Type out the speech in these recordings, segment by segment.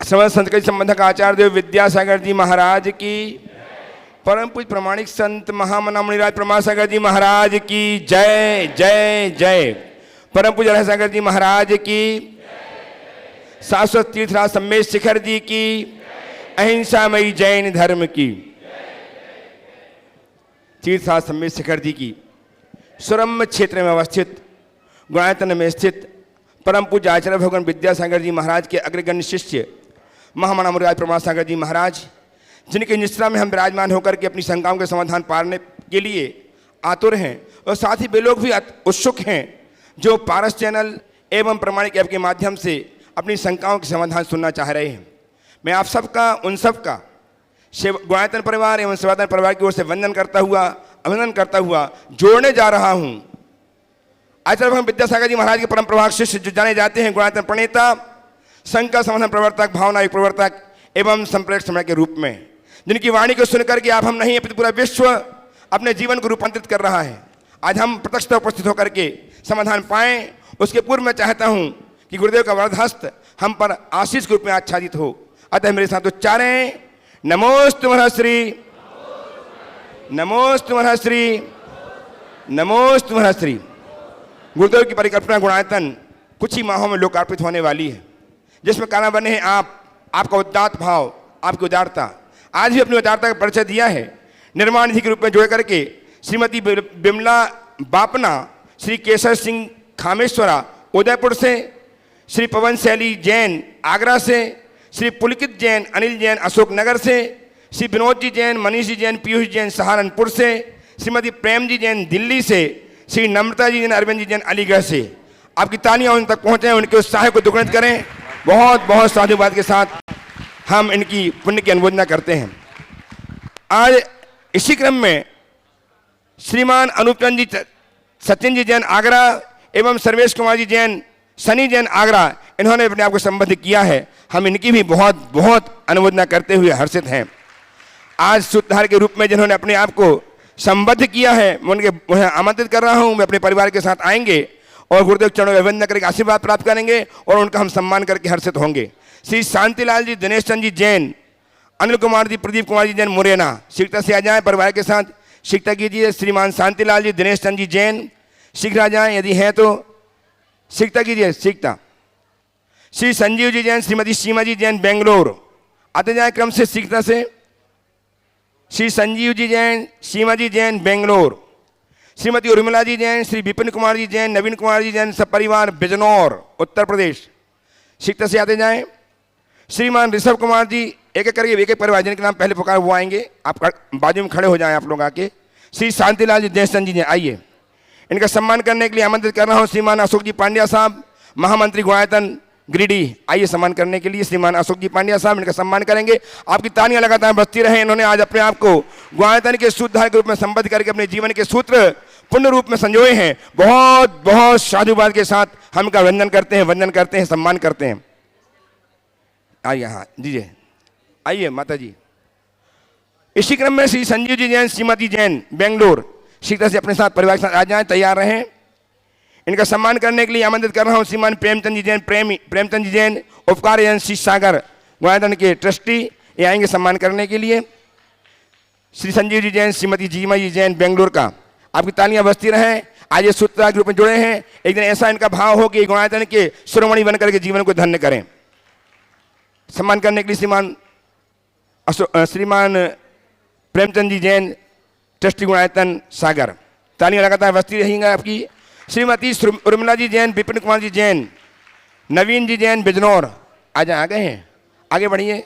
समस्त संस्कृति संबंधक आचार्य देव विद्यासागर जी महाराज की, परम पूज्य प्रमाणिक संत महामना मुनिराज प्रमासागर जी महाराज की जय जय जय। परम पूज्य रहसागर जी महाराज की, शाश्वत तीर्थराज सम्मेश शिखर जी की, अहिंसामयी जैन धर्म की। तीर्थराज सम्मेश शिखर जी की सुरम्य क्षेत्र में अवस्थित गुणायतन में स्थित परम पूज्य आचार्य भगवान विद्यासागर जी महाराज के अग्रगण्य शिष्य महामना मुनिराज प्रमासागर जी महाराज, जिनके निष्ठा में हम विराजमान होकर के अपनी शंकाओं के समाधान पाने के लिए आतुर हैं, और साथ ही वे लोग भी उत्सुक हैं जो पारस चैनल एवं प्रमाणिक ऐप के माध्यम से अपनी शंकाओं के समाधान सुनना चाह रहे हैं। मैं आप सबका, उन सबका गुणायतन परिवार एवं सेवादन परिवार की ओर से वंदन करता हुआ, अभिनंदन करता हुआ जोड़ने जा रहा हूँ आचार्य भगवान विद्यासागर जी महाराज के परम प्रभाव शिष्य, जो जाने जाते हैं गुणायतन प्रणेता, शंका समाधान प्रवर्तक, भावनायुक्त प्रवर्तक एवं संप्रेरक समय के रूप में, जिनकी वाणी को सुनकर के आप हम नहीं अपितु पूरा विश्व अपने जीवन को रूपांतरित कर रहा है। आज हम प्रत्यक्ष उपस्थित होकर के समाधान पाएं, उसके पूर्व मैं चाहता हूं कि गुरुदेव का वरदहस्त हम पर आशीष के रूप में आच्छादित हो। अतः मेरे साथ उच्चारें, नमोस्तु महर्षि, नमोस्तु महर्षि, नमोस्तु महर्षि। गुरुदेव की परिकल्पना गुणायतन कुछ ही माहों में लोकार्पित होने वाली है, जिसमें कारण बने हैं आपका उदात्त भाव, आपकी उदारता। आज भी अपनी उदारता का परिचय दिया है निर्माण निधि के रूप में जोड़ करके श्रीमती बिमला बापना, श्री केसर सिंह खामेश्वरा उदयपुर से, श्री पवन शैली जैन आगरा से, श्री पुलकित जैन अनिल जैन अशोकनगर से, श्री विनोद जी जैन मनीष जी जैन पीयूष जैन सहारनपुर से, श्रीमती प्रेम जी जैन दिल्ली से, श्री नम्रता जी जैन अरविंद जी जैन अलीगढ़ से। आपकी तालियां उन तक पहुँचे, उनके उत्साह को दुगुणित करें। बहुत बहुत साधुवाद के साथ हम इनकी पुण्य की अनुमोदना करते हैं। आज इसी क्रम में श्रीमान अनूपचंद जी सचिन जी जैन आगरा एवं सर्वेश कुमार जी जैन सनी जैन आगरा, इन्होंने अपने आप को संबद्ध किया है। हम इनकी भी बहुत बहुत अनुमोदना करते हुए हर्षित हैं। आज सूत्रधार के रूप में जिन्होंने अपने आप को संबद्ध किया है, मैं उन्हें आमंत्रित कर रहा हूँ। वे अपने परिवार के साथ आएंगे और गुरुदेव चरणों में वंदना करके आशीर्वाद प्राप्त करेंगे और उनका हम सम्मान करके हर्षित होंगे। श्री शांतिलाल जी, दिनेश चंद जी जैन, अनिल कुमार जी, प्रदीप कुमार जी जैन मुरैना, शीघ्रता से आ जाएं, परिवार के साथ शीघ्रता कीजिए। श्रीमान शांतिलाल जी, दिनेश चंद जी जैन शीघ्र आ जाएं, यदि हैं तो शीघ्रता कीजिए, शीघ्रता। श्री संजीव जी जैन, श्रीमती सीमा जी जैन बेंगलोर, आते जाए क्रम से शीघ्रता से। श्री संजीव जी जैन, सीमा जी जैन बेंगलोर, श्रीमती उर्मिला जी जैन, श्री विपिन कुमार जी जैन, नवीन कुमार जी जैन सब परिवार बिजनौर उत्तर प्रदेश, शीघ्रता से आते जाएं। श्रीमान ऋषभ कुमार जी, एक एक करके एक एक परिवार जिनके नाम पहले पुकार वो आएंगे, आप बाजू में खड़े हो जाएं आप लोग आके। श्री शांतिलाल जी, देश चंद जी आइए, इनका सम्मान करने के लिए आमंत्रित कर रहा हूँ। श्रीमान अशोक जी पांड्या साहब, महामंत्री गुणायतन गिरिडीह, आइए सम्मान करने के लिए। श्रीमान अशोक जी पांड्या साहब, इनका सम्मान करेंगे। आपकी तालियां लगातार बजती रहे। इन्होंने आज अपने आप को गुणायतन के सूत्रधार के रूप में संबद्ध करके अपने जीवन के सूत्र पुण्य रूप में संजोए हैं। बहुत बहुत साधुवाद के साथ हम इनका वंदन करते हैं, वंदन करते हैं, सम्मान करते हैं। आइए, हाँ दीजिए, आइए माता जी। इसी क्रम में श्री संजीव जी जैन, श्रीमती जैन बेंगलोर, शीघ्र से अपने साथ परिवार के साथ आ जाएं, तैयार रहें। इनका सम्मान करने के लिए आमंत्रित कर रहा हूँ श्रीमान प्रेमचंद जी जैन, प्रेमचंद जी जैन उपकार एजेंसी सागर गुणायतन के ट्रस्टी, ये आएंगे सम्मान करने के लिए। श्री संजीव जी जैन, श्रीमती जीमा जी जैन बेंगलोर का, आपकी तालियां बजती रहें। आज ये सूत्रधार के रूप में जुड़े हैं, एक दिन ऐसा इनका भाव हो कि गुणायतन के शिरोमणि बनकर के जीवन को धन्य करें। सम्मान करने के लिए श्रीमान प्रेमचंद जी जैन, ट्रस्टी गुणायतन सागर, तालियां लगातार बजती रहेंगे आपकी। श्रीमती उर्मिला जी जैन, विपिन कुमार जी जैन, नवीन जी जैन बिजनौर, आज आ गए हैं, आगे बढ़िए।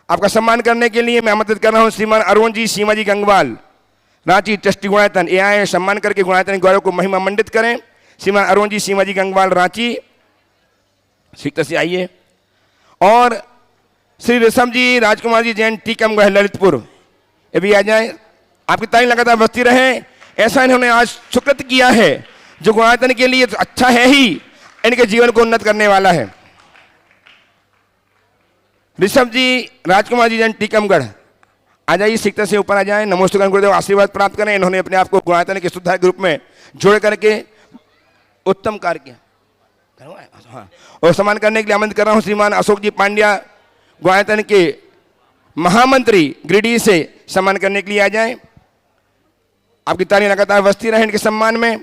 आपका सम्मान करने के लिए मैं आमंत्रित कर रहा हूँ श्रीमान अरुण जी, सीमा जी गंगवाल, रांची, ट्रस्टी गुणायतन, ये आए सम्मान करके गुणायतन गौरव को महिमा मंडित करें। श्रीमान अरुण जी, सीमा जी गंगवाल, रांची, शीघ्र से आइए। और श्री ऋषभ जी, राजकुमार जी जैन, टीकमगढ़, ललितपुर, ये भी आ जाए। आपकी ताली लगातार बजती रहे। ऐसा इन्होंने आज सुकृत किया है जो गुणायतन के लिए तो अच्छा है ही, इनके जीवन को उन्नत करने वाला है। ऋषभ जी, राजकुमार जी जैन, टीकमगढ़, आ जाइए, शीघ्र से ऊपर आ जाएं। नमोस्तुगण गुरुदेव, आशीर्वाद प्राप्त करें। इन्होंने अपने आप को गुणायतन के शुद्धार के रूप में जोड़ करके उत्तम कार्य किया। हाँ, और सम्मान करने के लिए आमंत्रित कर रहा हूँ श्रीमान अशोक जी पांड्या, गुणायतन के महामंत्री गिरिडीह से सम्मान करने के लिए आ जाएं। आपकी तालियां लगातार बजती रहें इनके सम्मान में।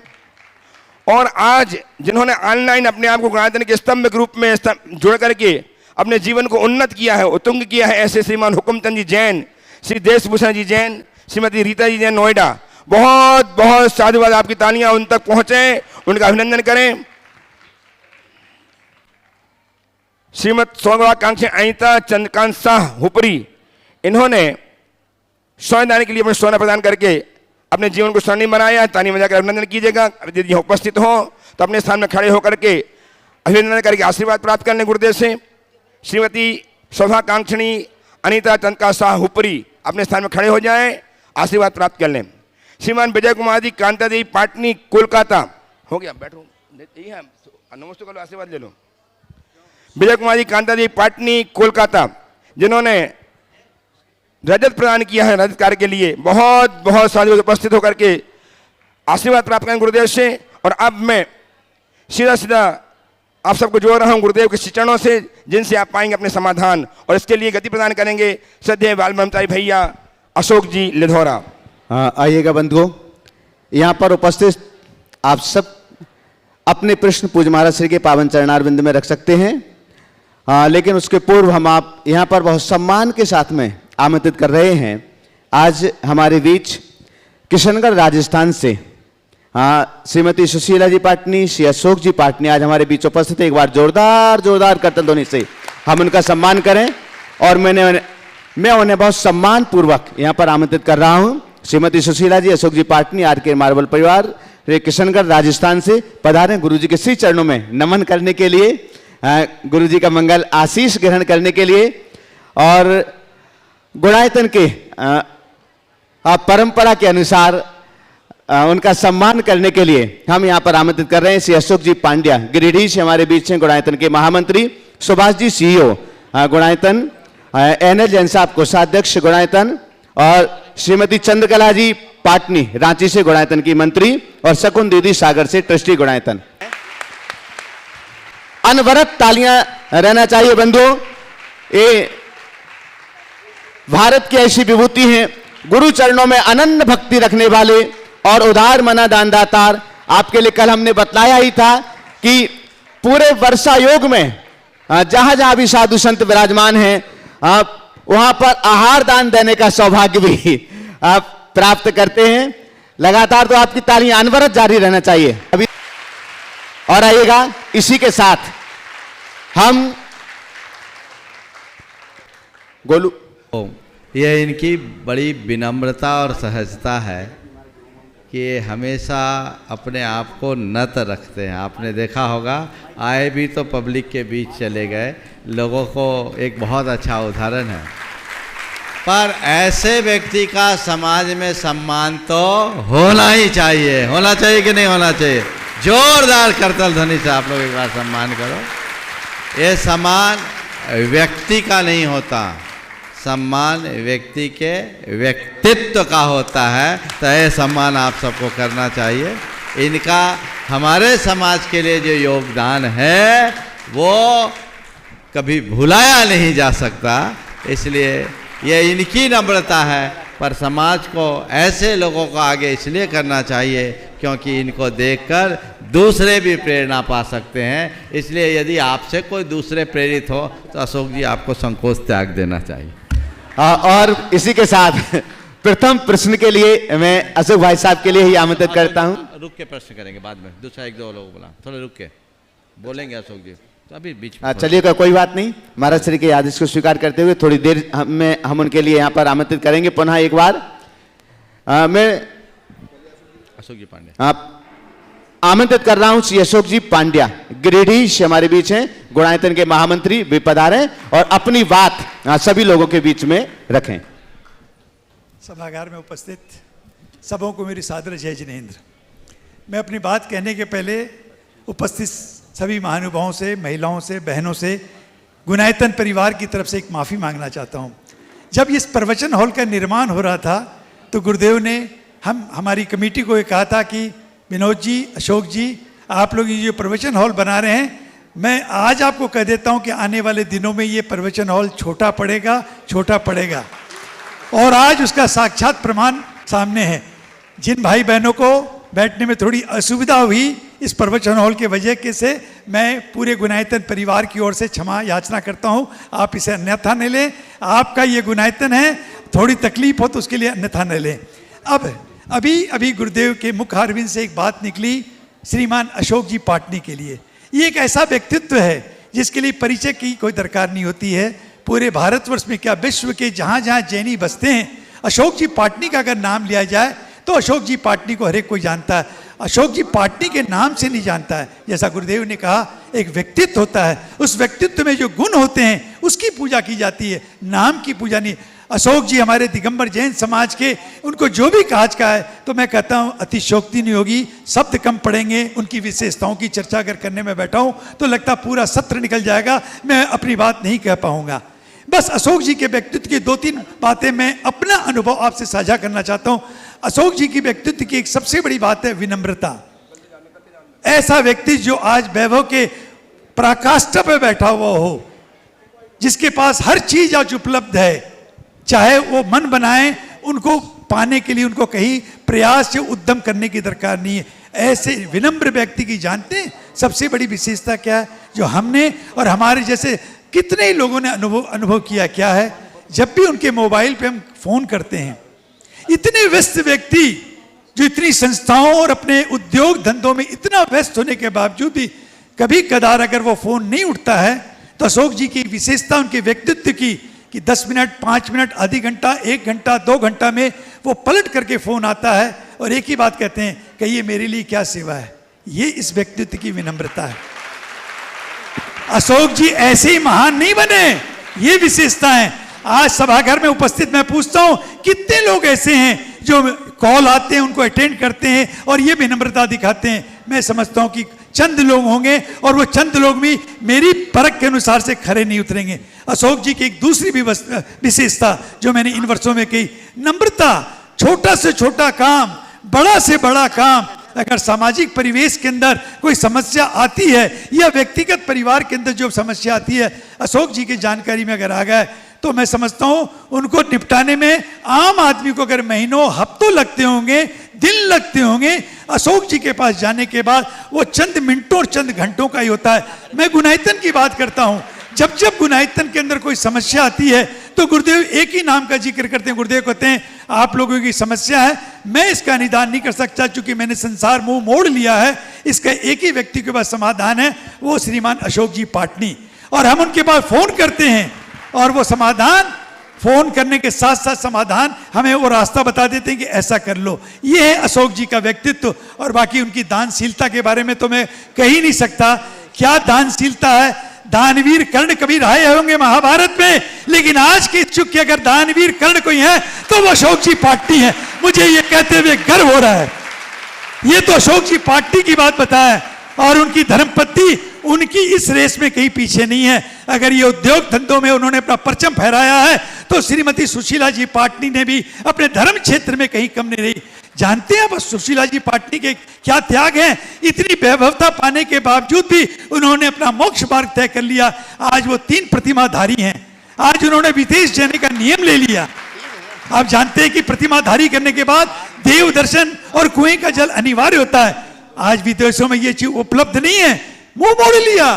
और आज जिन्होंने ऑनलाइन अपने आप को गुणायतन के स्तंभ के रूप में जोड़ करके अपने जीवन को उन्नत किया है, उत्तुंग किया है, ऐसे श्रीमान हुकुमचंद जी जैन, श्री देशभूषण जी जैन, श्रीमती रीता जी जैन नोएडा, बहुत बहुत साधुवाद। आपकी तालियां उन तक पहुंचे, उनका अभिनंदन करें। श्रीमती स्वागताकांक्षी अनिता चंद्रकांत शाह हुपरी, इन्होंने सोनेदान के लिए अपने सोना प्रदान करके अपने जीवन को स्वर्णिम बनाया। ताली बजाकर अभिनंदन कीजिएगा। यदि यहाँ उपस्थित हो तो अपने स्थान में खड़े होकर के अभिनंदन करके आशीर्वाद प्राप्त कर लें गुरुदेव से। श्रीमती शोभाकांक्षणी अनिता चंद्रकांत शाह हुपरी अपने स्थान में खड़े हो जाएं, आशीर्वाद प्राप्त कर लें। श्रीमान विजय कुमार जी कांता देवी पाटनी कोलकाता, हो गया बैठो, यही है, नमस्ते करो, आशीर्वाद ले लो। विजय कुमार जी कांता देवी पाटनी कोलकाता, जिन्होंने रजत प्रदान किया है रजत कार्य के लिए, बहुत बहुत साधु उपस्थित होकर के आशीर्वाद प्राप्त करें गुरुदेव से। और अब मैं सीधा सीधा आप सबको जोड़ रहा हूं गुरुदेव के चरणों से, जिनसे आप पाएंगे अपने समाधान, और इसके लिए गति प्रदान करेंगे श्रद्धेय बाल ब्रह्मचारी भैया अशोक जी लिधौरा। आइएगा बंधुओं, यहाँ पर उपस्थित आप सब अपने प्रश्न पूज्य महाराज श्री के पावन चरणारविंद में रख सकते हैं। लेकिन उसके पूर्व हम आप यहाँ पर बहुत सम्मान के साथ में आमंत्रित कर रहे हैं। आज हमारे बीच किशनगढ़ राजस्थान से श्रीमती सुशीला जी पाटनी, श्री अशोक जी पाटनी आज हमारे बीच उपस्थित है। एक बार जोरदार जोरदार करतल ध्वनि से हम उनका सम्मान करें। और मैं उन्हें बहुत सम्मान पूर्वक यहाँ पर आमंत्रित कर रहा हूँ। श्रीमती सुशीला जी, अशोक जी पाटनी, आर के मार्बल परिवार किशनगढ़ राजस्थान से पधारे गुरु जी के श्री चरणों में नमन करने के लिए, गुरु जी का मंगल आशीष ग्रहण करने के लिए और गुणायतन के परंपरा के अनुसार उनका सम्मान करने के लिए हम यहाँ पर आमंत्रित कर रहे हैं श्री अशोक जी पांड्या, गिरिडीह से हमारे बीच हैं गुणायतन के महामंत्री, सुभाष जी सीईओ गुणायतन, एनएल जैन साहब कोषाध्यक्ष गुणायतन, और श्रीमती चंद्रकला जी पाटनी रांची से गुणायतन की मंत्री, और शकुन दीदी सागर से ट्रस्टी गुणायतन। अनवरत तालियां रहना चाहिए बंधुओं। ये भारत की ऐसी विभूति है, गुरु चरणों में अनन्य भक्ति रखने वाले और उदार मना दानदातार। आपके लिए कल हमने बतलाया ही था कि पूरे वर्षा योग में जहां जहां भी साधु संत विराजमान हैं वहां पर आहार दान देने का सौभाग्य भी आप प्राप्त करते हैं। लगातार तो आपकी तालियां अनवरत जारी रहना चाहिए अभी। और आइएगा, इसी के साथ हम गोलू, यह इनकी बड़ी विनम्रता और सहजता है कि ये हमेशा अपने आप को नत रखते हैं। आपने देखा होगा, आए भी तो पब्लिक के बीच चले गए, लोगों को एक बहुत अच्छा उदाहरण है। पर ऐसे व्यक्ति का समाज में सम्मान तो होना ही चाहिए। होना चाहिए कि नहीं होना चाहिए? जोरदार करतल ध्वनि से आप लोग एक बार सम्मान करो। ये सम्मान व्यक्ति का नहीं होता, सम्मान व्यक्ति के व्यक्तित्व का होता है। तो ये सम्मान आप सबको करना चाहिए। इनका हमारे समाज के लिए जो योगदान है वो कभी भुलाया नहीं जा सकता। इसलिए ये इनकी नम्रता है, पर समाज को ऐसे लोगों को आगे इसलिए करना चाहिए क्योंकि इनको देखकर दूसरे भी प्रेरणा पा सकते हैं। इसलिए यदि आपसे कोई दूसरे प्रेरित हो तो अशोक जी आपको संकोच त्याग देना चाहिए। और इसी के साथ प्रथम प्रश्न के लिए मैं अशोक भाई साहब के लिए ही आमंत्रित करता हूं। रुक के प्रश्न करेंगे बाद में, दूसरा एक दो लोग बोला, थोड़ा रुक के बोलेंगे अशोक जी, तो अभी बीच में चलिएगा, कोई बात नहीं। महाराज श्री के आदेश को स्वीकार करते हुए थोड़ी देर हम उनके लिए यहाँ पर आमंत्रित करेंगे पुनः एक बार। मैं अशोक जी पांडे आप आमंत्रित कर रहा हूं श्री अशोक जी पांड्या, गिरिडीह से हमारे बीच हैं, गुणायतन के महामंत्री भी पधारे और अपनी बात सभी लोगों के बीच में रखें। सभागार में उपस्थित सबों को मेरी सादर जय जिनेंद्र। मैं अपनी बात कहने के पहले उपस्थित सभी महानुभावों से, महिलाओं से, बहनों से, गुणायतन परिवार की तरफ से एक माफ़ी मांगना चाहता हूँ। जब इस प्रवचन हॉल का निर्माण हो रहा था तो गुरुदेव ने हमारी कमेटी को ये कहा था कि विनोद जी, अशोक जी, आप लोग ये जो प्रवचन हॉल बना रहे हैं मैं आज आपको कह देता हूं कि आने वाले दिनों में ये प्रवचन हॉल छोटा पड़ेगा और आज उसका साक्षात प्रमाण सामने है। जिन भाई बहनों को बैठने में थोड़ी असुविधा हुई इस प्रवचन हॉल के वजह के से मैं पूरे गुनायतन परिवार की ओर से क्षमा याचना करता हूं। आप इसे अन्यथा न लें, आपका ये गुनायतन है, थोड़ी तकलीफ हो तो उसके लिए अन्यथा न लें। अब अभी गुरुदेव के मुख अरविंद से एक बात निकली श्रीमान अशोक जी पाटनी के लिए। ये एक ऐसा व्यक्तित्व है जिसके लिए परिचय की कोई दरकार नहीं होती है। पूरे भारतवर्ष में क्या विश्व के जहाँ जहाँ जैनी बसते हैं, अशोक जी पाटनी का अगर नाम लिया जाए तो अशोक जी पाटनी को हर एक कोई जानता है। अशोक जी पाटनी के नाम से नहीं जानता है। जैसा गुरुदेव ने कहा, एक व्यक्तित्व होता है, उस व्यक्तित्व में जो गुण होते हैं उसकी पूजा की जाती है, नाम की पूजा नहीं। अशोक जी हमारे दिगंबर जैन समाज के, उनको जो भी काज का है तो मैं कहता हूँ अतिशोक्ति नहीं होगी, शब्द कम पड़ेंगे। उनकी विशेषताओं की चर्चा अगर करने में बैठा हूँ तो लगता पूरा सत्र निकल जाएगा, मैं अपनी बात नहीं कह पाऊंगा। बस अशोक जी के व्यक्तित्व की 2-3 बातें मैं अपना अनुभव आपसे साझा करना चाहता हूँ। अशोक जी की व्यक्तित्व की एक सबसे बड़ी बात है विनम्रता। ऐसा व्यक्ति जो आज वैभव के पराकाष्ठा पे बैठा हुआ हो, जिसके पास हर चीज आज उपलब्ध है, चाहे वो मन बनाए, उनको पाने के लिए उनको कहीं प्रयास या उद्यम करने की दरकार नहीं है। ऐसे विनम्र व्यक्ति की जानते हैं सबसे बड़ी विशेषता क्या है, जो हमने और हमारे जैसे कितने ही लोगों ने अनुभव किया क्या है। जब भी उनके मोबाइल पे हम फोन करते हैं, इतने व्यस्त व्यक्ति जो इतनी संस्थाओं और अपने उद्योग धंधों में इतना व्यस्त होने के बावजूद भी कभी कदार अगर वो फोन नहीं उठता है, तो अशोक जी की विशेषता उनके व्यक्तित्व की कि 10 मिनट, 5 मिनट, आधी घंटा, 1 घंटा, 2 घंटा में वो पलट करके फोन आता है और एक ही बात कहते हैं कि ये मेरे लिए क्या सेवा है। ये इस व्यक्तित्व की विनम्रता है। अशोक जी ऐसे ही महान नहीं बने, ये विशेषता है। आज सभागार में उपस्थित मैं पूछता हूं कितने लोग ऐसे हैं जो कॉल आते हैं उनको अटेंड करते हैं और ये विनम्रता दिखाते हैं। मैं समझता हूं कि चंद लोग होंगे और वो चंद लोग भी मेरी परख के अनुसार से खरे नहीं उतरेंगे। अशोक जी की एक दूसरी भी विशेषता जो मैंने इन वर्षों में कही, नम्रता। छोटा से छोटा काम, बड़ा से बड़ा काम, अगर सामाजिक परिवेश के अंदर कोई समस्या आती है या व्यक्तिगत परिवार के अंदर जो समस्या आती है, अशोक जी की जानकारी में अगर आ गए तो मैं समझता हूं उनको निपटाने में आम आदमी को अगर महीनों हफ्तों लगते होंगे, दिन लगते होंगे, अशोक जी के पास जाने के बाद वो चंद मिनटों और चंद घंटों का ही होता है। मैं गुनायतन की बात करता हूं, जब जब गुनायतन के अंदर कोई समस्या आती है तो गुरुदेव एक ही नाम का जिक्र करते हैं। गुरुदेव कहते हैं आप लोगों की समस्या है, मैं इसका निदान नहीं कर सकता क्योंकि मैंने संसार मुंह मोड़ लिया है, इसका एक ही व्यक्ति के पास समाधान है, वो श्रीमान अशोक जी पाटनी। और हम उनके पास फोन करते हैं और वो समाधान, फोन करने के साथ साथ समाधान हमें वो रास्ता बता देते हैं कि ऐसा कर लो। ये है अशोक जी का व्यक्तित्व। और बाकी उनकी दानशीलता के बारे में तो मैं कह ही नहीं सकता, क्या दानशीलता है। दानवीर कर्ण कभी रहे होंगे महाभारत में, लेकिन आज के इच्छुक के अगर दानवीर कर्ण कोई है तो वो अशोक जी पाटनी है। मुझे ये कहते हुए गर्व हो रहा है। ये तो अशोक जी पाटनी की बात बताया और उनकी धर्मपत्नी उनकी इस रेस में कहीं पीछे नहीं है। अगर ये उद्योग धंधों में उन्होंने अपना परचम फहराया है तो श्रीमती सुशीला जी पाटनी ने भी अपने धर्म क्षेत्र में कहीं कम नहीं रही। जानते हैं बस सुशीला जी पाटनी के क्या त्याग हैं, इतनी वैभवता पाने के बावजूद भी उन्होंने अपना मोक्ष मार्ग तय कर लिया। आज वो 3 प्रतिमाधारी हैं। आज उन्होंने विदेश जाने का नियम ले लिया। आप जानते हैं कि प्रतिमाधारी करने के बाद देव दर्शन और कुएं का जल अनिवार्य होता है। आज विदेशों में ये चीज उपलब्ध नहीं है, मुंह मोड़ लिया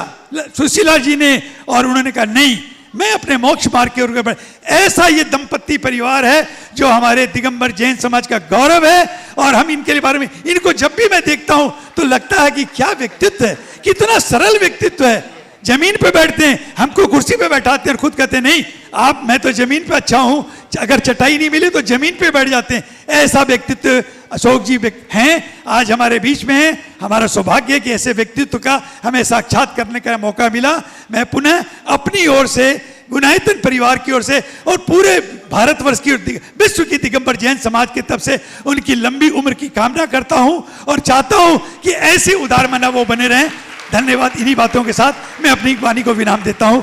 सुशीला जी ने और उन्होंने कहा नहीं, मैं अपने मोक्ष मार्ग के ऊपर। ऐसा ये दंपत्ति परिवार है जो हमारे दिगंबर जैन समाज का गौरव है। और हम इनके बारे में, इनको जब भी मैं देखता हूं तो लगता है कि क्या व्यक्तित्व है, कितना सरल व्यक्तित्व है। जमीन पे बैठते हैं, हमको कुर्सी पे बैठाते हैं और खुद कहते हैं नहीं आप, मैं तो जमीन पे अच्छा हूं, अगर चटाई नहीं मिली तो जमीन पे बैठ जाते हैं। ऐसा व्यक्तित्व अशोक जी हैं, आज हमारे बीच में हैं। हमारा सौभाग्य है कि ऐसे व्यक्तित्व का हमें साक्षात करने का मौका मिला। मैं पुनः अपनी ओर से, गुनायतन परिवार की ओर से और पूरे भारतवर्ष की, विश्व की दिगंबर जैन समाज की तरफ से उनकी लंबी उम्र की कामना करता हूं और चाहता हूं कि ऐसे उदार मना वो बने रहें। धन्यवाद। इन्हीं बातों के साथ मैं अपनी वाणी को विराम देता हूं।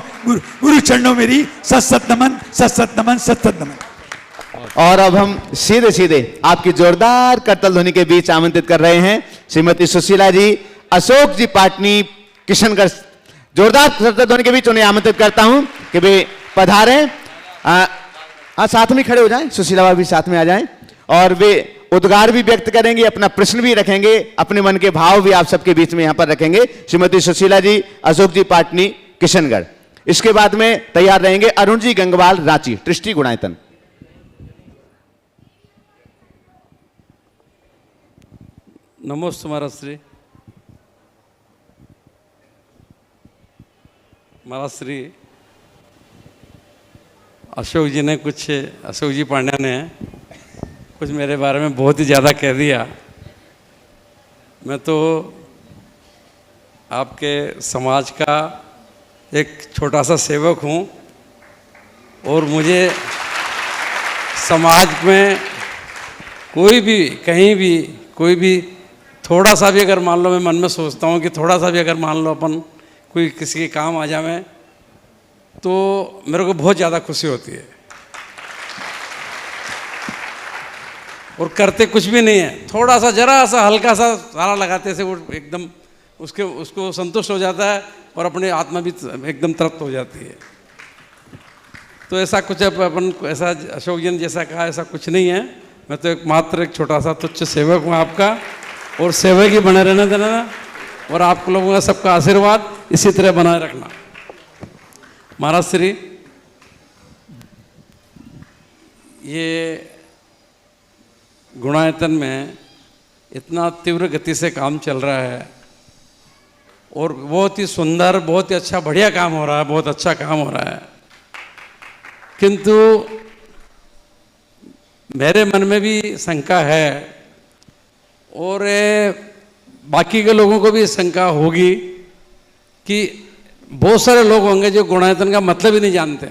गुरु चरणों मेरी सत नमन, सत नमन, सत नमन। और अब हम सीधे सीधे आपकी जोरदार करतल ध्वनि के बीच आमंत्रित कर रहे हैं श्रीमती सुशीला जी, अशोक जी पाटनी, किशनगढ़ जोरदार शब्दध्वनि के बीच उन्हें आमंत्रित करता हूं कि वे पधारें। साथ में खड़े हो जाएं, सुशीला बाबू भी साथ में आ जाएं और वे उद्गार भी व्यक्त करेंगे, अपना प्रश्न भी रखेंगे, अपने मन के भाव भी आप सबके बीच में यहां पर रखेंगे। श्रीमती सुशीला जी, अशोक जी पाटनी, किशनगढ़। इसके बाद में तैयार रहेंगे अरुण जी गंगवाल, रांची, ट्रिस्टी गुणायतन। नमोस्तु महाराज श्री अशोक जी पांड्या ने कुछ मेरे बारे में बहुत ही ज़्यादा कह दिया। मैं तो आपके समाज का एक छोटा सा सेवक हूँ और मुझे समाज में कोई भी कहीं भी कोई भी थोड़ा सा भी अगर मान लो, मैं मन में सोचता हूँ कि थोड़ा सा भी अगर मान लो अपन कोई किसी के काम आ जाए तो मेरे को बहुत ज़्यादा खुशी होती है। और करते कुछ भी नहीं है, थोड़ा सा जरा सा हल्का सा सारा लगाते से वो एकदम उसको संतुष्ट हो जाता है और अपनी आत्मा भी एकदम तृप्त हो जाती है। तो ऐसा कुछ अपन ऐसा अशोक जी ने जैसा कहा ऐसा कुछ नहीं है। मैं तो एक छोटा सा तुच्छ सेवक हूँ आपका, और सेवक ही बने रहने देना और आप लोगों का सबका आशीर्वाद इसी तरह बनाए रखना। महाराज श्री, ये गुणायतन में इतना तीव्र गति से काम चल रहा है और बहुत ही सुंदर, बहुत ही अच्छा, बढ़िया काम हो रहा है, बहुत अच्छा काम हो रहा है। किंतु मेरे मन में भी शंका है और बाकी के लोगों को भी शंका होगी कि बहुत सारे लोग होंगे जो गुणायतन का मतलब ही नहीं जानते।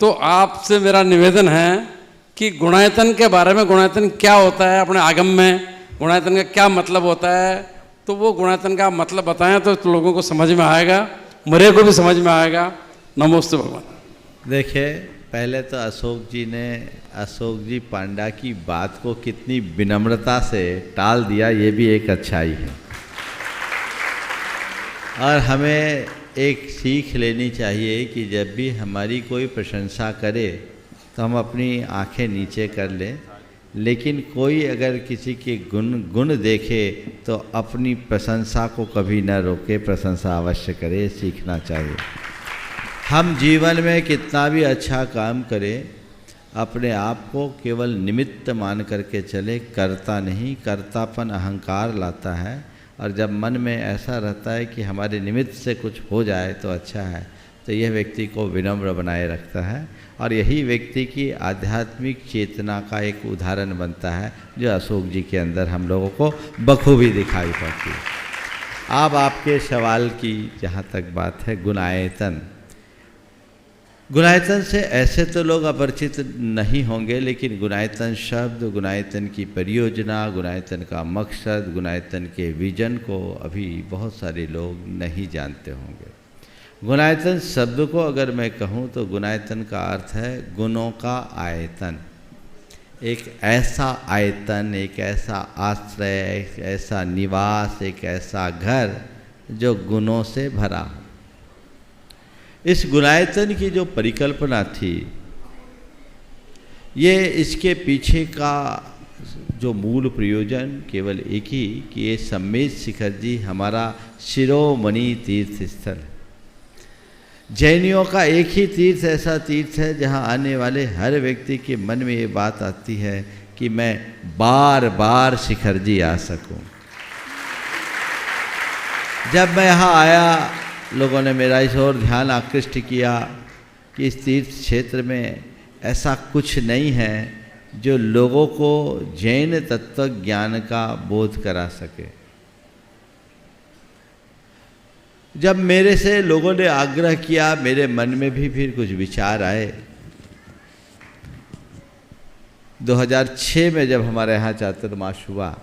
तो आपसे मेरा निवेदन है कि गुणायतन के बारे में, गुणायतन क्या होता है, अपने आगम में गुणायतन का क्या मतलब होता है, तो वो गुणायतन का मतलब बताएं तो लोगों को समझ में आएगा, मेरे को भी समझ में आएगा। नमोस्तु भगवान। देखिए, पहले तो अशोक जी पांड्या की बात को कितनी विनम्रता से टाल दिया, ये भी एक अच्छाई है। और हमें एक सीख लेनी चाहिए कि जब भी हमारी कोई प्रशंसा करे तो हम अपनी आंखें नीचे कर लें, लेकिन कोई अगर किसी के गुण देखे तो अपनी प्रशंसा को कभी न रोके, प्रशंसा अवश्य करे, सीखना चाहिए। हम जीवन में कितना भी अच्छा काम करें, अपने आप को केवल निमित्त मान करके चले, करता नहीं। करतापन अहंकार लाता है, और जब मन में ऐसा रहता है कि हमारे निमित्त से कुछ हो जाए तो अच्छा है, तो यह व्यक्ति को विनम्र बनाए रखता है। और यही व्यक्ति की आध्यात्मिक चेतना का एक उदाहरण बनता है, जो अशोक जी के अंदर हम लोगों को बखूबी दिखाई पड़ती है। अब आपके सवाल की जहाँ तक बात है, गुणायतन से ऐसे तो लोग अपरिचित नहीं होंगे, लेकिन गुणायतन शब्द, गुणायतन की परियोजना, गुणायतन का मकसद, गुणायतन के विजन को अभी बहुत सारे लोग नहीं जानते होंगे। गुणायतन शब्द को अगर मैं कहूँ तो गुणायतन का अर्थ है गुणों का आयतन। एक ऐसा आयतन, एक ऐसा आश्रय, एक ऐसा निवास, एक ऐसा घर जो गुणों से भरा हो। इस गुणायतन की जो परिकल्पना थी, ये इसके पीछे का जो मूल प्रयोजन केवल एक ही कि ये सम्मेद शिखर जी हमारा शिरोमणि तीर्थ स्थल है। जैनियों का एक ही तीर्थ ऐसा तीर्थ है जहाँ आने वाले हर व्यक्ति के मन में ये बात आती है कि मैं बार बार शिखर जी आ सकूं। जब मैं यहाँ आया, लोगों ने मेरा इस ओर ध्यान आकृष्ट किया कि इस तीर्थ क्षेत्र में ऐसा कुछ नहीं है जो लोगों को जैन तत्व ज्ञान का बोध करा सके। जब मेरे से लोगों ने आग्रह किया, मेरे मन में भी फिर कुछ विचार आए। 2006 में जब हमारे यहाँ चातुर्मास हुआ,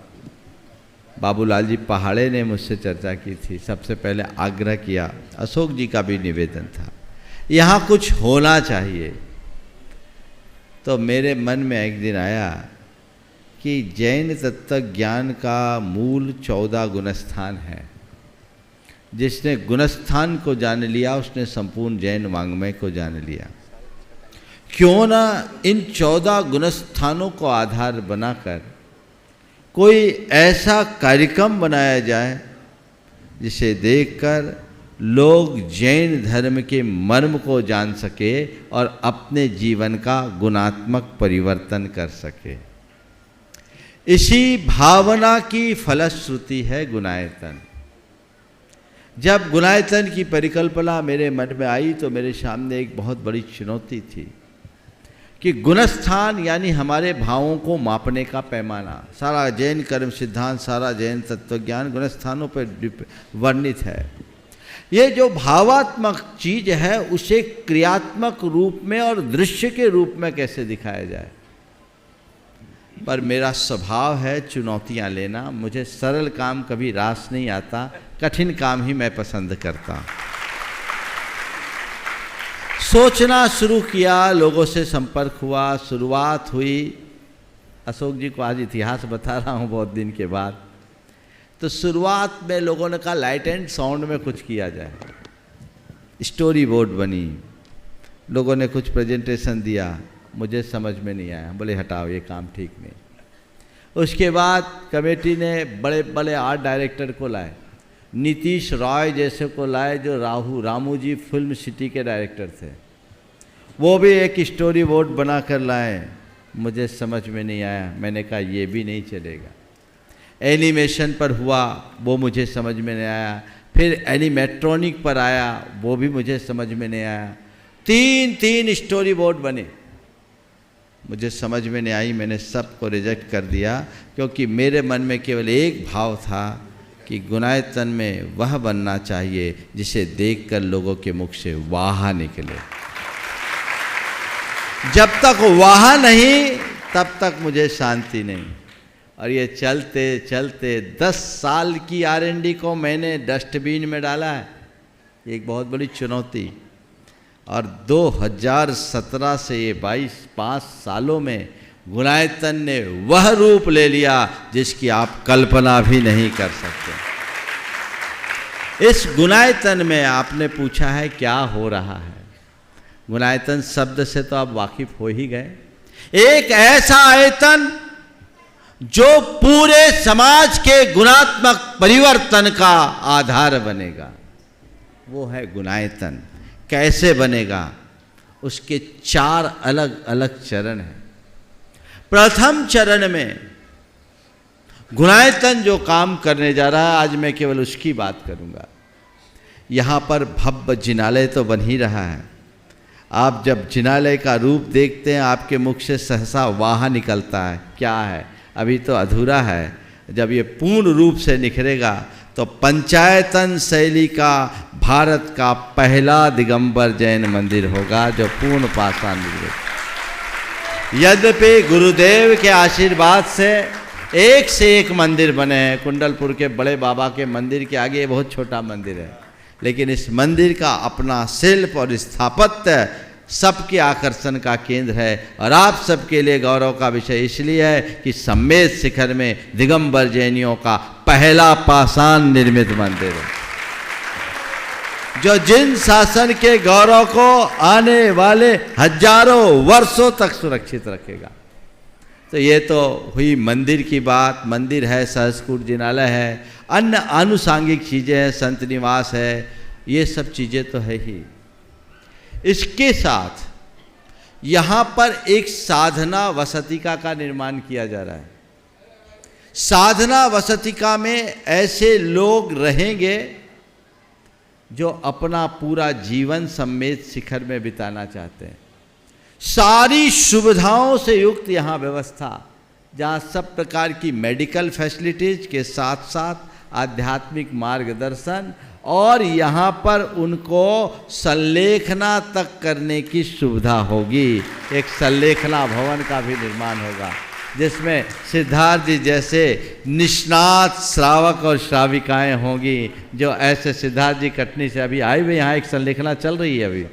बाबूलाल जी पहाड़े ने मुझसे चर्चा की थी, सबसे पहले आग्रह किया, अशोक जी का भी निवेदन था, यहाँ कुछ होना चाहिए। तो मेरे मन में एक दिन आया कि जैन तत्व ज्ञान का मूल 14 गुणस्थान है। जिसने गुणस्थान को जान लिया उसने संपूर्ण जैन वाङ्मय को जान लिया। क्यों ना इन 14 गुणस्थानों को आधार बनाकर कोई ऐसा कार्यक्रम बनाया जाए जिसे देखकर लोग जैन धर्म के मर्म को जान सके और अपने जीवन का गुणात्मक परिवर्तन कर सके। इसी भावना की फलश्रुति है गुणायतन। जब गुणायतन की परिकल्पना मेरे मन में आई तो मेरे सामने एक बहुत बड़ी चुनौती थी कि गुणस्थान यानी हमारे भावों को मापने का पैमाना। सारा जैन कर्म सिद्धांत, सारा जैन तत्वज्ञान गुणस्थानों पर वर्णित है। ये जो भावात्मक चीज है उसे क्रियात्मक रूप में और दृश्य के रूप में कैसे दिखाया जाए। पर मेरा स्वभाव है चुनौतियां लेना। मुझे सरल काम कभी रास नहीं आता, कठिन काम ही मैं पसंद करता हूँ। सोचना शुरू किया, लोगों से संपर्क हुआ, शुरुआत हुई। अशोक जी को आज इतिहास बता रहा हूँ बहुत दिन के बाद। तो शुरुआत में लोगों ने कहा लाइट एंड साउंड में कुछ किया जाए। स्टोरी बोर्ड बनी, लोगों ने कुछ प्रेजेंटेशन दिया, मुझे समझ में नहीं आया, बोले हटाओ ये काम ठीक नहीं। उसके बाद कमेटी ने बड़े बड़े आर्ट डायरेक्टर को लाए, नीतीश रॉय जैसे को लाए जो रामू जी फिल्म सिटी के डायरेक्टर थे। वो भी एक स्टोरी बोर्ड बना कर लाए, मुझे समझ में नहीं आया। मैंने कहा ये भी नहीं चलेगा। एनिमेशन पर हुआ, वो मुझे समझ में नहीं आया। फिर एनिमेट्रॉनिक पर आया, वो भी मुझे समझ में नहीं आया। तीन स्टोरी बोर्ड बने, मुझे समझ में नहीं आई। मैंने सबको रिजेक्ट कर दिया क्योंकि मेरे मन में केवल एक भाव था कि गुणायतन में वह बनना चाहिए जिसे देखकर लोगों के मुख से वाह निकले। जब तक वाह नहीं तब तक मुझे शांति नहीं। और ये चलते चलते 10 साल की R&D को मैंने डस्टबिन में डाला है, एक बहुत बड़ी चुनौती। और 2017 से ये 5 सालों में गुणायतन ने वह रूप ले लिया जिसकी आप कल्पना भी नहीं कर सकते। इस गुणायतन में आपने पूछा है क्या हो रहा है। गुणायतन शब्द से तो आप वाकिफ हो ही गए। एक ऐसा आयतन जो पूरे समाज के गुणात्मक परिवर्तन का आधार बनेगा, वो है गुणायतन। कैसे बनेगा, उसके 4 अलग अलग चरण हैं। प्रथम चरण में गुणायतन जो काम करने जा रहा है, आज मैं केवल उसकी बात करूंगा। यहाँ पर भव्य जिनालय तो बन ही रहा है। आप जब जिनालय का रूप देखते हैं आपके मुख से सहसा वाह निकलता है। क्या है, अभी तो अधूरा है। जब ये पूर्ण रूप से निखरेगा तो पंचायतन शैली का भारत का पहला दिगंबर जैन मंदिर होगा जो पूर्ण पाषाण निर्मित। यद्यपि गुरुदेव के आशीर्वाद से एक मंदिर बने हैं। कुंडलपुर के बड़े बाबा के मंदिर के आगे बहुत छोटा मंदिर है, लेकिन इस मंदिर का अपना शिल्प और स्थापत्य सबके आकर्षण का केंद्र है। और आप सबके लिए गौरव का विषय इसलिए है कि सम्मेद शिखर में दिगंबर जैनियों का पहला पाषाण निर्मित मंदिर है, जो जिन शासन के गौरव को आने वाले हजारों वर्षों तक सुरक्षित रखेगा। तो ये तो हुई मंदिर की बात। मंदिर है, सहस्कूट जिनालय है, अन्य आनुषांगिक चीज़ें हैं, संत निवास है, ये सब चीज़ें तो है ही। इसके साथ यहाँ पर एक साधना वसतिका का निर्माण किया जा रहा है। साधना वसतिका में ऐसे लोग रहेंगे जो अपना पूरा जीवन सम्मेद शिखर में बिताना चाहते हैं। सारी सुविधाओं से युक्त यहाँ व्यवस्था, जहाँ सब प्रकार की मेडिकल फैसिलिटीज के साथ साथ आध्यात्मिक मार्गदर्शन, और यहाँ पर उनको संलेखना तक करने की सुविधा होगी। एक संलेखना भवन का भी निर्माण होगा जिसमें सिद्धार्थ जी जैसे निष्णात श्रावक और श्राविकाएं होंगी। जो ऐसे सिद्धार्थ जी कटनी से अभी आए हुए, यहाँ एक संलेखना चल रही है अभी,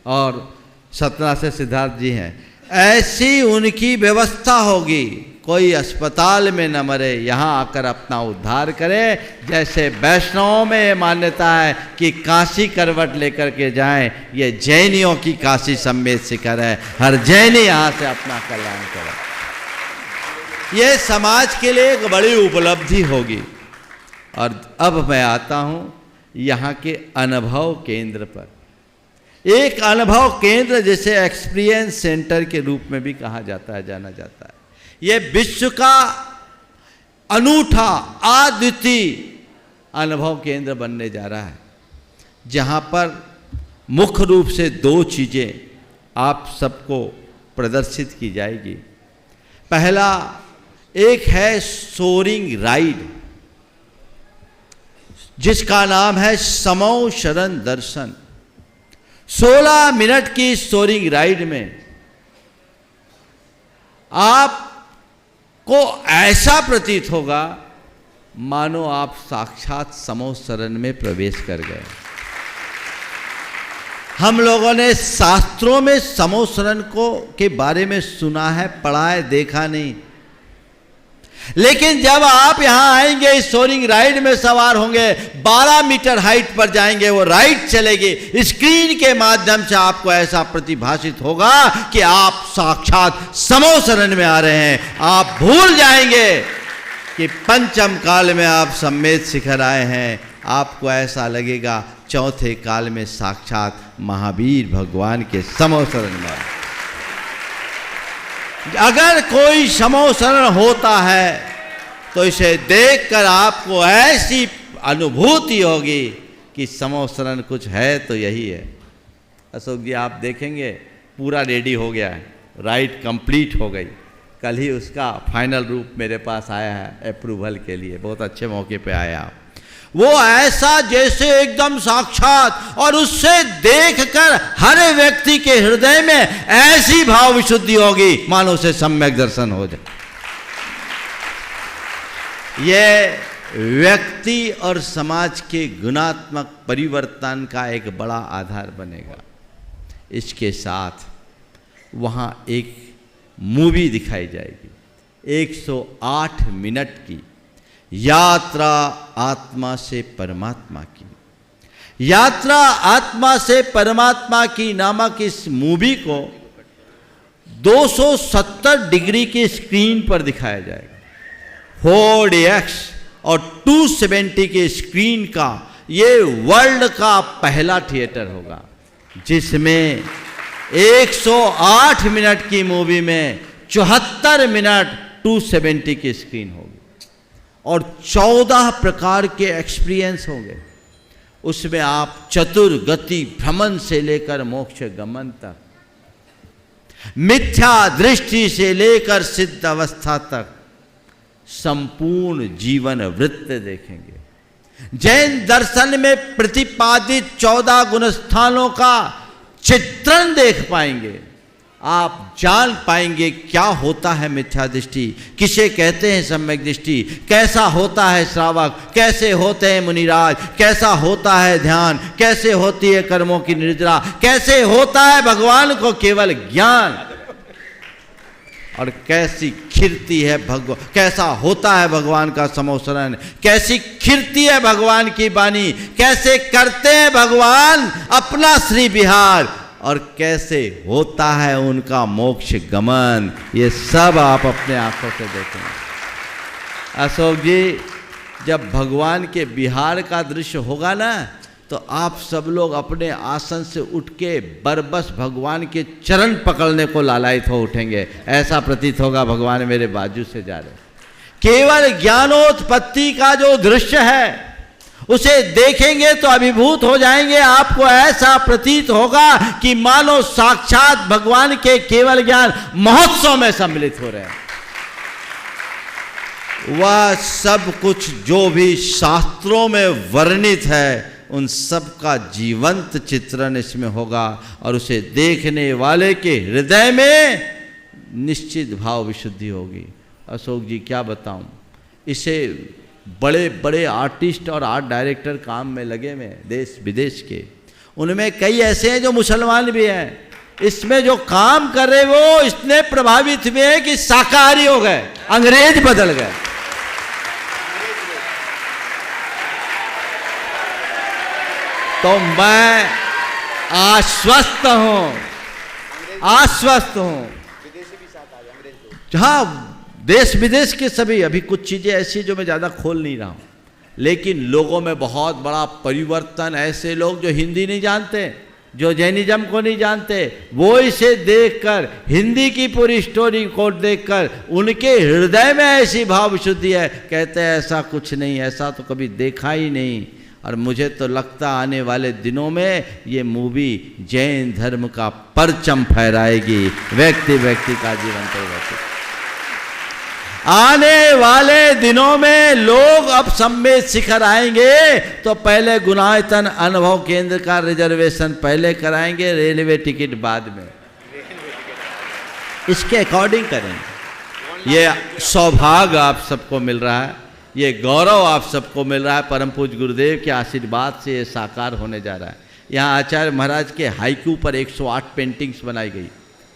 और सतना से सिद्धार्थ जी हैं, ऐसी उनकी व्यवस्था होगी। कोई अस्पताल में न मरे, यहाँ आकर अपना उद्धार करे। जैसे वैष्णवों में ये मान्यता है कि काशी करवट लेकर के जाएं, ये जैनियों की काशी सम्मेद शिखर है। हर जैनी यहाँ से अपना कल्याण करे, ये समाज के लिए एक बड़ी उपलब्धि होगी। और अब मैं आता हूँ यहाँ के अनुभव केंद्र पर। एक अनुभव केंद्र जिसे एक्सपीरियंस सेंटर के रूप में भी कहा जाता है, जाना जाता है। ये विश्व का अनूठा अद्वितीय अनुभव केंद्र बनने जा रहा है, जहाँ पर मुख्य रूप से 2 चीज़ें आप सबको प्रदर्शित की जाएगी। पहला एक है सोरिंग राइड, जिसका नाम है समो शरण दर्शन। 16 मिनट की सोरिंग राइड में आपको ऐसा प्रतीत होगा मानो आप साक्षात समो शरण में प्रवेश कर गए। हम लोगों ने शास्त्रों में समो शरण को के बारे में सुना है, पढ़ा है, देखा नहीं। लेकिन जब आप यहां आएंगे, इस सोरिंग राइड में सवार होंगे, 12 मीटर हाइट पर जाएंगे, वो राइड चलेगी, स्क्रीन के माध्यम से आपको ऐसा प्रतिभाषित होगा कि आप साक्षात समो शरण में आ रहे हैं। आप भूल जाएंगे कि पंचम काल में आप सम्मेद शिखर आए हैं। आपको ऐसा लगेगा चौथे काल में साक्षात महावीर भगवान के समो शरण में। अगर कोई समो शरण होता है तो इसे देखकर आपको ऐसी अनुभूति होगी कि समो शरण कुछ है तो यही है। अशोक जी आप देखेंगे पूरा रेडी हो गया है, राइड कंप्लीट हो गई। कल ही उसका फाइनल रूप मेरे पास आया है अप्रूवल के लिए, बहुत अच्छे मौके पे आया। वो ऐसा जैसे एकदम साक्षात, और उससे देखकर हर व्यक्ति के हृदय में ऐसी भाव विशुद्धि होगी मानो उसे सम्यक दर्शन हो जाए। ये व्यक्ति और समाज के गुणात्मक परिवर्तन का एक बड़ा आधार बनेगा। इसके साथ वहाँ एक मूवी दिखाई जाएगी 108 मिनट की, यात्रा आत्मा से परमात्मा की। यात्रा आत्मा से परमात्मा की नामक इस मूवी को 270 डिग्री की स्क्रीन पर दिखाया जाएगा। 4DX और 270 की स्क्रीन का ये वर्ल्ड का पहला थिएटर होगा, जिसमें 108 मिनट की मूवी में 74 मिनट 270 की स्क्रीन होगी और 14 प्रकार के एक्सपीरियंस होंगे। उसमें आप चतुर्गति भ्रमण से लेकर मोक्ष गमन तक, मिथ्या दृष्टि से लेकर सिद्ध अवस्था तक संपूर्ण जीवन वृत्त देखेंगे। जैन दर्शन में प्रतिपादित 14 गुणस्थानों का चित्रण देख पाएंगे। आप जान पाएंगे क्या होता है मिथ्या दृष्टि, किसे कहते हैं सम्यक दृष्टि, कैसा होता है श्रावक, कैसे होते हैं मुनिराज, कैसा होता है ध्यान, कैसे होती है कर्मों की निद्रा, कैसे होता है भगवान को केवल ज्ञान, और कैसी खिरती है भगवान, कैसा होता है भगवान का समोसरण, कैसी खिरती है भगवान की वाणी, कैसे करते हैं भगवान अपना श्री विहार, और कैसे होता है उनका मोक्ष गमन। ये सब आप अपने आंखों से देखेंगे। अशोक जी, जब भगवान के विहार का दृश्य होगा ना, तो आप सब लोग अपने आसन से उठ के बरबस भगवान के चरण पकड़ने को लालायित हो उठेंगे। ऐसा प्रतीत होगा भगवान मेरे बाजू से जा रहे। केवल ज्ञानोत्पत्ति का जो दृश्य है उसे देखेंगे तो अभिभूत हो जाएंगे। आपको ऐसा प्रतीत होगा कि मानो साक्षात भगवान के केवल ज्ञान महोत्सव में सम्मिलित हो रहे हैं। वह सब कुछ जो भी शास्त्रों में वर्णित है उन सब का जीवंत चित्रण इसमें होगा, और उसे देखने वाले के हृदय में निश्चित भाव विशुद्धि होगी। अशोक जी क्या बताऊं, इसे बड़े बड़े आर्टिस्ट और आर्ट डायरेक्टर काम में लगे हुए हैं देश विदेश के। उनमें कई ऐसे हैं जो मुसलमान भी हैं, इसमें जो काम कर रहे वो इतने प्रभावित हुए कि शाकाहारी हो गए, अंग्रेज बदल गए। तो मैं आश्वस्त हूं। हाँ, देश विदेश के सभी, अभी कुछ चीजें ऐसी जो मैं ज्यादा खोल नहीं रहा हूं, लेकिन लोगों में बहुत बड़ा परिवर्तन। ऐसे लोग जो हिंदी नहीं जानते, जो जैनिज्म को नहीं जानते, वो इसे देखकर, हिंदी की पूरी स्टोरी को देखकर उनके हृदय में ऐसी भाव शुद्धि है, कहते हैं ऐसा कुछ नहीं, ऐसा तो कभी देखा ही नहीं। और मुझे तो लगता आने वाले दिनों में ये मूवी जैन धर्म का परचम फहराएगी, व्यक्ति व्यक्ति का जीवन परिवर्तित। आने वाले दिनों में लोग अब सम्मेद शिखर आएंगे तो पहले गुणायतन अनुभव केंद्र का रिजर्वेशन पहले कराएंगे, रेलवे टिकट बाद में, इसके अकॉर्डिंग करेंगे। ये सौभाग्य आप सबको मिल रहा है, ये गौरव आप सबको मिल रहा है। परम पूज्य गुरुदेव के आशीर्वाद से ये साकार होने जा रहा है। यहाँ आचार्य महाराज के हाइकू पर 108 पेंटिंग्स बनाई गई,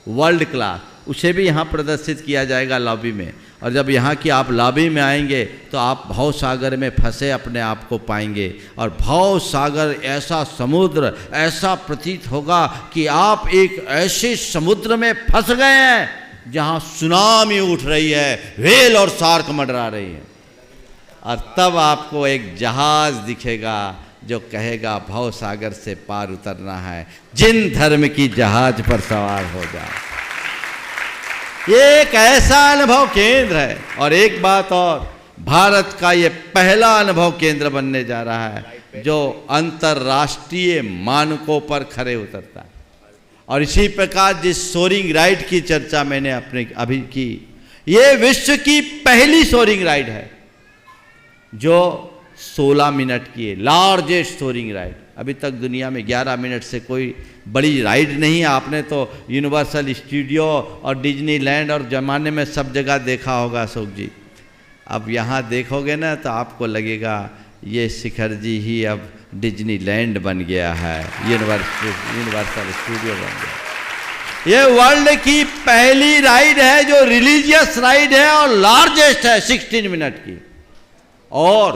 वर्ल्ड क्लास, उसे भी यहाँ प्रदर्शित किया जाएगा लॉबी में। और जब यहाँ की आप लॉबी में आएंगे तो आप भव सागर में फंसे अपने आप को पाएंगे। और भव सागर ऐसा समुद्र, ऐसा प्रतीत होगा कि आप एक ऐसे समुद्र में फंस गए हैं जहाँ सुनामी उठ रही है, व्हेल और शार्क मंडरा रही है। और तब आपको एक जहाज दिखेगा जो कहेगा भव सागर से पार उतरना है, जिन धर्म की जहाज पर सवार हो जाओ। ये एक ऐसा अनुभव केंद्र है। और एक बात और, भारत का ये पहला अनुभव केंद्र बनने जा रहा है जो अंतर्राष्ट्रीय मानकों पर खरे उतरता है। और इसी प्रकार जिस सोरिंग राइड की चर्चा मैंने अपने अभी की, ये विश्व की पहली सोरिंग राइड है जो 16 मिनट की है, लार्जेस्ट सोरिंग राइड। अभी तक दुनिया में 11 मिनट से कोई बड़ी राइड नहीं है। आपने तो यूनिवर्सल स्टूडियो और डिज्नीलैंड और ज़माने में सब जगह देखा होगा अशोक जी। अब यहाँ देखोगे ना तो आपको लगेगा ये शिखर जी ही अब डिज्नीलैंड बन गया है, यूनिवर्सल स्टूडियो बन गया। ये वर्ल्ड की पहली राइड है जो रिलीजियस राइड है और लार्जेस्ट है, 16 मिनट की। और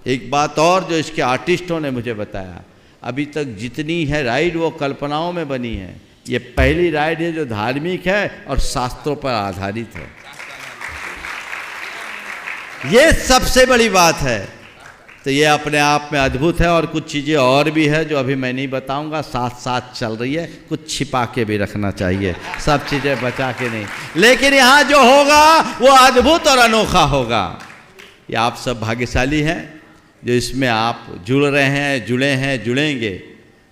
एक बात और जो इसके आर्टिस्टों ने मुझे बताया, अभी तक जितनी है राइड वो कल्पनाओं में बनी है, ये पहली राइड है जो धार्मिक है और शास्त्रों पर आधारित है। ये सबसे बड़ी बात है। तो ये अपने आप में अद्भुत है। और कुछ चीज़ें और भी है जो अभी मैं नहीं बताऊंगा, साथ साथ चल रही है, कुछ छिपा के भी रखना चाहिए, सब चीज़ें बचा के नहीं। लेकिन यहाँ जो होगा वो अद्भुत और अनोखा होगा। ये आप सब भाग्यशाली हैं जो इसमें आप जुड़ रहे हैं, जुड़े हैं, जुड़ेंगे।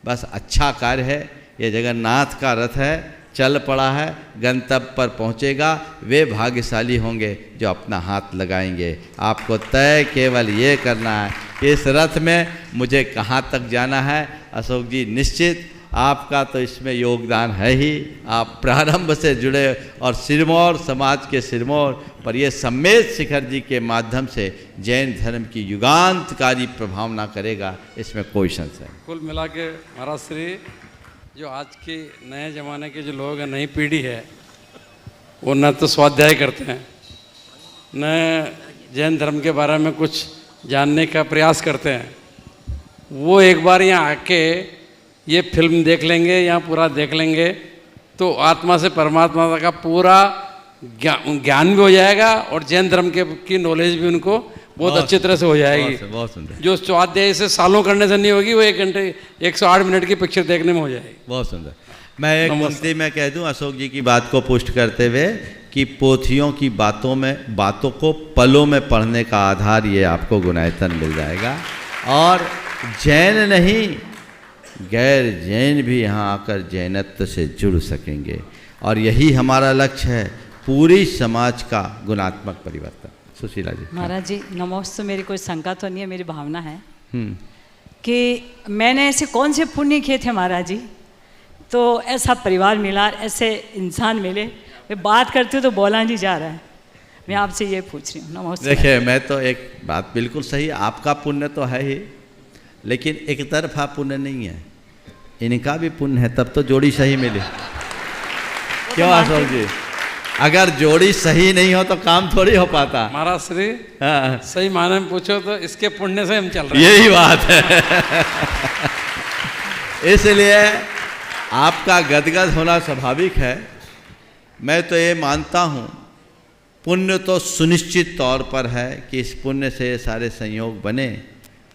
बस अच्छा कार्य है। ये जगन्नाथ का रथ है, चल पड़ा है, गंतव्य पर पहुंचेगा। वे भाग्यशाली होंगे जो अपना हाथ लगाएंगे। आपको तय केवल ये करना है कि इस रथ में मुझे कहाँ तक जाना है। अशोक जी, निश्चित आपका तो इसमें योगदान है ही। आप प्रारंभ से जुड़े और सिरमौर समाज के सिरमौर पर ये सम्मेद शिखर जी के माध्यम से जैन धर्म की युगांतकारी प्रभावना करेगा, इसमें कोई संशय नहीं। कुल मिला के महाराज श्री, जो आज के नए ज़माने के जो लोग हैं, नई पीढ़ी है, वो न तो स्वाध्याय करते हैं, न जैन धर्म के बारे में कुछ जानने का प्रयास करते हैं। वो एक बार यहाँ आके ये फिल्म देख लेंगे या पूरा देख लेंगे तो आत्मा से परमात्मा का पूरा ज्ञान भी हो जाएगा और जैन धर्म की नॉलेज भी उनको बहुत अच्छी तरह से हो जाएगी। बहुत सुंदर। जो स्वाध्याय से सालों करने से नहीं होगी, वो 1 घंटे 108 मिनट की पिक्चर देखने में हो जाएगी। बहुत सुंदर। मैं एक पंक्ति में कह दूं अशोक जी की बात को पुष्ट करते हुए कि पोथियों की बातों को पलों में पढ़ने का आधार ये आपको गुणायतन मिल जाएगा। और जैन नहीं, गैर जैन भी यहाँ आकर जैनत्व से जुड़ सकेंगे। और यही हमारा लक्ष्य है, पूरी समाज का गुणात्मक परिवर्तन। सुशीला जी। महाराज जी नमोस्तु। मेरी कोई शंका तो नहीं है, मेरी भावना है कि मैंने ऐसे कौन से पुण्य किए थे महाराज जी, तो ऐसा परिवार मिला, ऐसे इंसान मिले। मैं बात करती हूँ तो बोला नहीं जा रहा है। मैं आपसे ये पूछ रही हूँ। नमस्ते। देखिए, मैं तो एक बात बिल्कुल सही, आपका पुण्य तो है ही, लेकिन एक तरफा पुण्य नहीं है, इनका भी पुण्य है, तब तो जोड़ी सही मिली। क्यों अशोक जी? अगर जोड़ी सही नहीं हो तो काम थोड़ी हो पाता। महाराज श्री, हाँ, सही मायने में पूछो तो इसके पुण्य से हम चल रहे हैं। यही बात है। इसलिए आपका गदगद होना स्वाभाविक है। मैं तो ये मानता हूँ पुण्य तो सुनिश्चित तौर पर है कि इस पुण्य से ये सारे संयोग बने,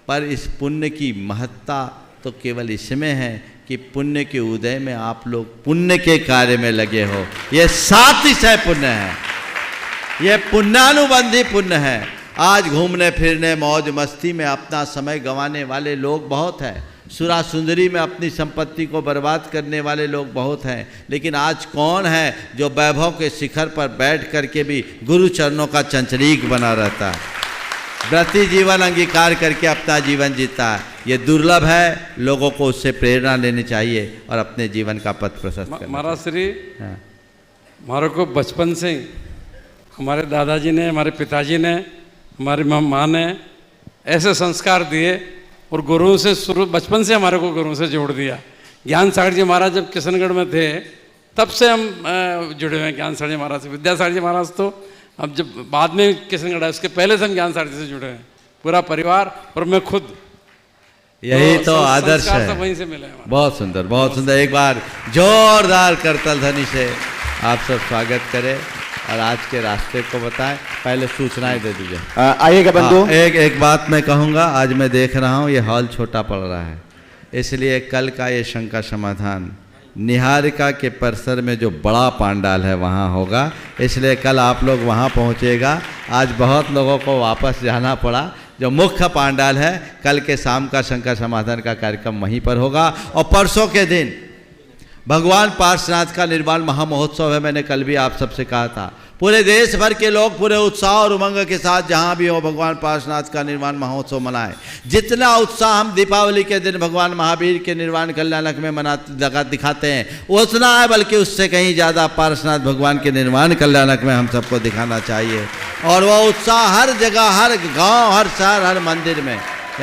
पर इस पुण्य की महत्ता तो केवल इसमें है कि पुण्य के उदय में आप लोग पुण्य के कार्य में लगे हो। ये सातिशय पुण्य है, ये पुण्यानुबंधी पुण्य है। आज घूमने फिरने मौज मस्ती में अपना समय गंवाने वाले लोग बहुत हैं, सुरा सुंदरी में अपनी संपत्ति को बर्बाद करने वाले लोग बहुत हैं, लेकिन आज कौन है जो वैभव के शिखर पर बैठ करके भी गुरु चरणों का चंचलीक बना रहता है, व्रती जीवन अंगीकार करके अपना जीवन जीता है। ये दुर्लभ है, लोगों को उससे प्रेरणा लेनी चाहिए और अपने जीवन का पथ प्रशस्त करना। महाराज श्री, हाँ। हमारे को बचपन से हमारे दादाजी ने, हमारे पिताजी ने, हमारी माँ ने ऐसे संस्कार दिए और गुरुओं से शुरू, बचपन से हमारे को गुरुओं से जोड़ दिया। ज्ञान सागर जी महाराज जब किशनगढ़ में थे तब से हम जुड़े हुए हैं ज्ञान सागर जी महाराज से। विद्यासागर जी महाराज तो अब जब बाद में किशनगढ़ है, उसके पहले से हम ज्ञान सागर जी से जुड़े हैं, पूरा परिवार और मैं खुद। यही तो आदर्श संस्कार सब है। वहीं से मिले हैं हमारे। बहुत सुंदर, बहुत सुंदर। एक बार जोरदार करतल ध्वनि से आप सब स्वागत करें और आज के रास्ते को बताएं। पहले सूचनाएं दे दीजिए। आइएगा बंधु। एक बात मैं कहूँगा, आज मैं देख रहा हूँ ये हॉल छोटा पड़ रहा है, इसलिए कल का ये शंका समाधान निहारिका के परिसर में जो बड़ा पांडाल है वहाँ होगा, इसलिए कल आप लोग वहाँ पहुँचेगा। आज बहुत लोगों को वापस जाना पड़ा। जो मुख्य पांडाल है, कल के शाम का शंका समाधान का कार्यक्रम वहीं पर होगा। और परसों के दिन भगवान पार्श्वनाथ का निर्वाण महामहोत्सव है। मैंने कल भी आप सबसे कहा था, पूरे देश भर के लोग पूरे उत्साह और उमंग के साथ जहाँ भी हो भगवान पार्श्वनाथ का निर्वाण महोत्सव मनाएं। जितना उत्साह हम दीपावली के दिन भगवान महावीर के निर्वाण कल्याणक में मनाते दिखाते हैं, उतना है, बल्कि उससे कहीं ज़्यादा पार्श्वनाथ भगवान के निर्वाण कल्याणक में हम सबको दिखाना चाहिए। और वह उत्साह हर जगह, हर गाँव, हर शहर, हर मंदिर में